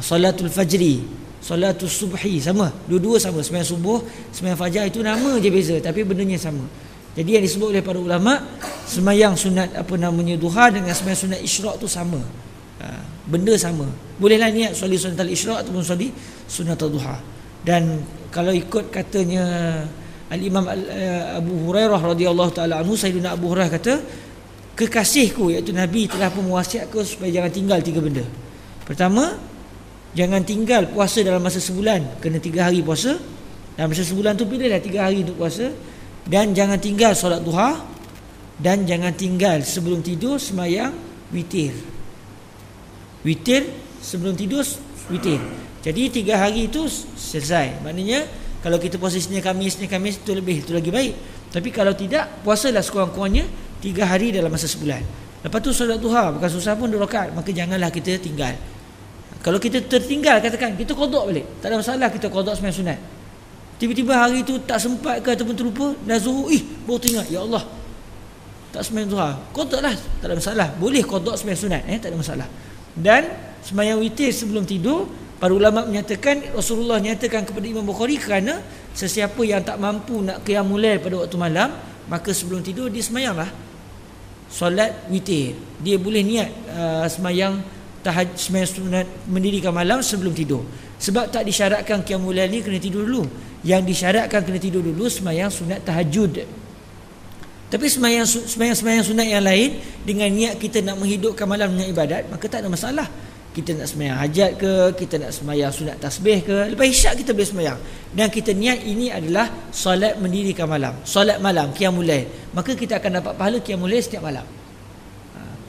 solatul fajri, solatul subhi sama, dua-dua sama. Sembahyang subuh, sembahyang fajar, itu nama je beza tapi bendanya sama. Jadi yang disebut oleh para ulama, sembahyang sunat duha dengan sembahyang sunat isyraq tu sama. Benda sama. Bolehlah niat solat sunat al-isyraq ataupun solat sunat al-duha. Dan kalau ikut katanya Al-Imam Abu Hurairah radhiyallahu taala anhu, Sayyidina Abu Hurairah kata, kekasihku iaitu Nabi telah pun mewasiatkan supaya jangan tinggal 3 benda. Pertama, jangan tinggal puasa dalam masa sebulan, kena 3 hari puasa. Dalam masa sebulan tu pilihlah 3 hari untuk puasa. Dan jangan tinggal solat duha, dan jangan tinggal sebelum tidur sembahyang witir. Witir sebelum tidur, witir. Jadi 3 hari itu selesai. Maknanya kalau kita puasa Isnin Khamis itu lebih, itu lagi baik. Tapi kalau tidak, puasalah sekurang-kurangnya 3 hari dalam masa sebulan. Lepas tu solat duha, bukan susah pun 2 rakaat, maka janganlah kita tinggal. Kalau kita tertinggal, katakan kita qada balik, tak ada masalah kita qada sembahyang sunat. Tiba-tiba hari itu tak sempat ke ataupun terlupa, dah zuhur, baru teringat, ya Allah, tak sembahyang duha, qada lah, tak ada masalah. Boleh qada sembahyang sunat, tak ada masalah. Dan sembahyang witir sebelum tidur, para ulama menyatakan, Rasulullah nyatakan kepada Imam Bukhari, kerana sesiapa yang tak mampu nak qiyamul lail pada waktu malam, maka sebelum tidur dia sembahyanglah solat witir. Dia boleh niat sembahyang sunat mendirikan malam sebelum tidur. Sebab tak disyaratkan qiyamul lail ni kena tidur dulu. Yang disyaratkan kena tidur dulu sembahyang sunat tahajud. Tapi sembahyang sunat yang lain, dengan niat kita nak menghidupkan malam dengan ibadat, maka tak ada masalah. Kita nak sembahyang hajat ke, kita nak sembahyang sunat tasbih ke, lepas isyak kita boleh sembahyang. Dan kita niat ini adalah solat mendirikan malam, solat malam, qiyamul lail. Maka kita akan dapat pahala qiyamul lail setiap malam.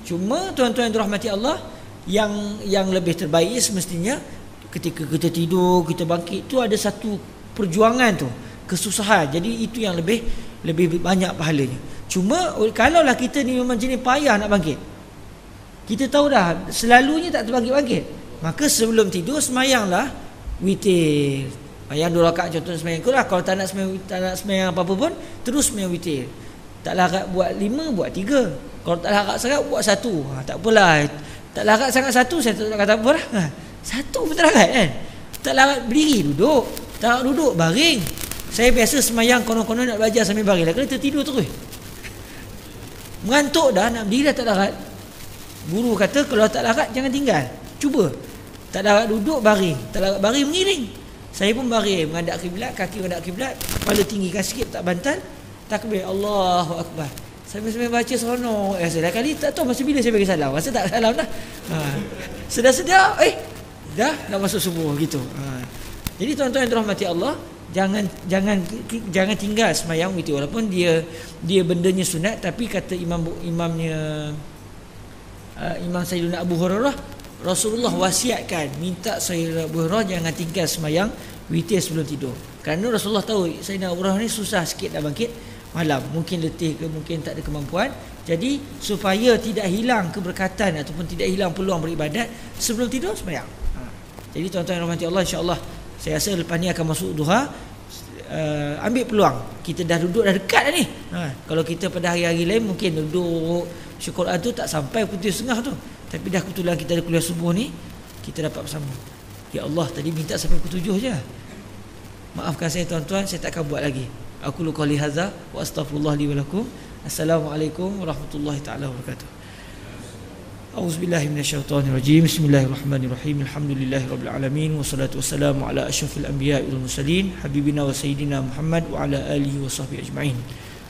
Cuma tuan-tuan yang dirahmati Allah, yang lebih terbaik semestinya ketika kita tidur, kita bangkit, tu ada satu perjuangan tu, kesusahan. Jadi itu yang lebih banyak pahalanya. Cuma kalaulah kita ni memang jenis payah nak bangkit, kita tahu dah selalunya tak terbangkit-bangkit, maka sebelum tidur sembayanglah witir. Yang 2 rakaat contoh sembayang itulah. Kalau tak nak sembayang apa-apa pun, terus sembayang witir. Tak larat buat 5, buat 3. Kalau tak larat sangat, buat 1. Tak apalah. Tak larat sangat 1, saya tak kata apa lah. 1 pun tak larat kan. Tak larat berdiri, duduk. Tak larat duduk, baring. Saya biasa sembayang konon-konon nak belajar sambil baring lah, kena tertidur terus. Mengantuk dah, nak berdiri dah tak larat. Guru kata kalau tak larat jangan tinggal. Cuba. Tak larat duduk, baring. Tak larat baring, mengiring. Saya pun baring, menghadap kiblat, kaki menghadap kiblat, kepala tinggikan sikit, tak bantal. Takbir, Allahu Akbar. Sambil baca seronok. Sedar kali tak tahu masa bila saya bagi salam. Masa tak salam dah. Sedar-sedar, dah nak masuk subuh gitu. Jadi tuan-tuan yang dirahmati Allah, jangan tinggal sembahyang witir, walaupun dia bendanya sunat. Tapi kata imamnya Imam Sayyidina Abu Hurairah, Rasulullah wasiatkan, minta Sayyidina Abu Hurairah jangan tinggal sembahyang witir sebelum tidur. Kerana Rasulullah tahu Sayyidina Abu Hurairah ni susah sikit nak bangkit malam, mungkin letih ke, mungkin tak ada kemampuan. Jadi supaya tidak hilang keberkatan ataupun tidak hilang peluang beribadat, sebelum tidur sembahyang. Jadi tuan-tuan yang rahmati Allah, insya-Allah saya rasa lepas ni akan masuk duha. Ambil peluang, kita dah duduk dah dekat dah ni. Kalau kita pada hari-hari lain mungkin duduk syukur tu tak sampai pukul 7.30 tu, tapi dah kebetulan kita ada kuliah subuh ni, kita dapat bersama. Ya Allah, tadi minta sampai pukul 7 je. Maafkan saya tuan-tuan, saya tak akan buat lagi. Aku lu qouli hadza wa astaghfirullah li wa lakum. Assalamualaikum warahmatullahi taala wabarakatuh. A'udzubillahi minasyaitonir rajim. Bismillahirrahmanirrahim. Alhamdulillahirabbil alamin wassalatu wassalamu ala asyrafil anbiya'i wal mursalin habibina wa sayyidina Muhammad wa ala alihi wa sahbihi ajma'in.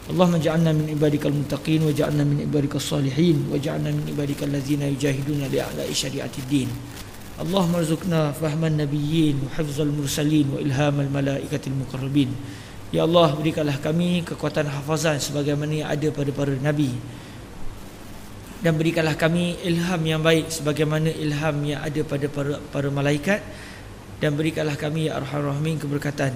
Allahumma ja'alna min ibadikal muttaqin wa ja'alna min ibadikal salihin wa ja'alna min ibadikal ladzina yujahiduna li'a'la'i syari'atid din. Allahumma rzuqna fahman nabiyyin wa hifzal mursalin wa ilhamal malaikatil muqarrabin. Ya Allah, berikanlah kami kekuatan hafazan sebagaimana yang ada pada para nabi, dan berikanlah kami ilham yang baik sebagaimana ilham yang ada pada para malaikat, dan berikanlah kami ya Arhamar Rahimin keberkatan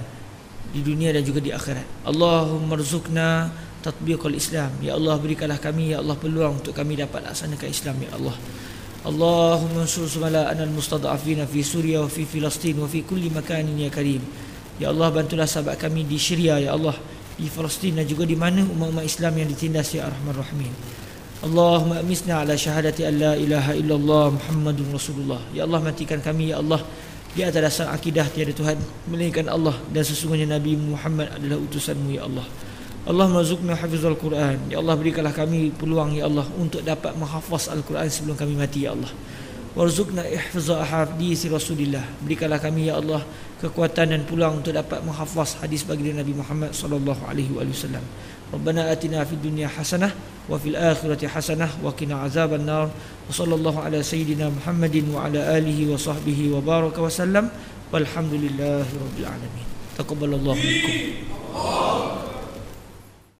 di dunia dan juga di akhirat. Allahumma rzuqna tatbiqul Islam. Ya Allah, berikanlah kami ya Allah peluang untuk kami dapat laksanakan Islam ya Allah. Allahumma ansur sumala'ana al-mustada'afina fi Suriah wa fi Filastin wa fi kulli makanin ya Karim. Ya Allah, bantulah sahabat kami di Syria ya Allah, di Palestin dan juga di mana umat-umat Islam yang ditindas ya Arhamar Rahimin. Allahumma amisna ala syahadati an la ilaha illallah Muhammadun Rasulullah. Ya Allah, matikan kami ya Allah di atas dasar akidah tiada Tuhan melainkan Allah, dan sesungguhnya Nabi Muhammad adalah utusanmu ya Allah. Allahumma rzuqna hafizal Quran. Ya Allah, berikanlah kami peluang ya Allah untuk dapat menghafaz Al-Quran sebelum kami mati ya Allah. Warzuqna ihfaza ahadits Rasulillah. Berikanlah kami ya Allah kekuatan dan peluang untuk dapat menghafaz hadis baginda Nabi Muhammad sallallahu alaihi wasallam. Rabbana atina fid dunya hasanah wa fil akhirati hasanah wa qina azaban nar. Wa sallallahu ala sayyidina Muhammadin wa ala alihi wa sahbihi wa baraka wa sallam. Walhamdulillahi rabbil alamin. Taqabbalallahu minkum.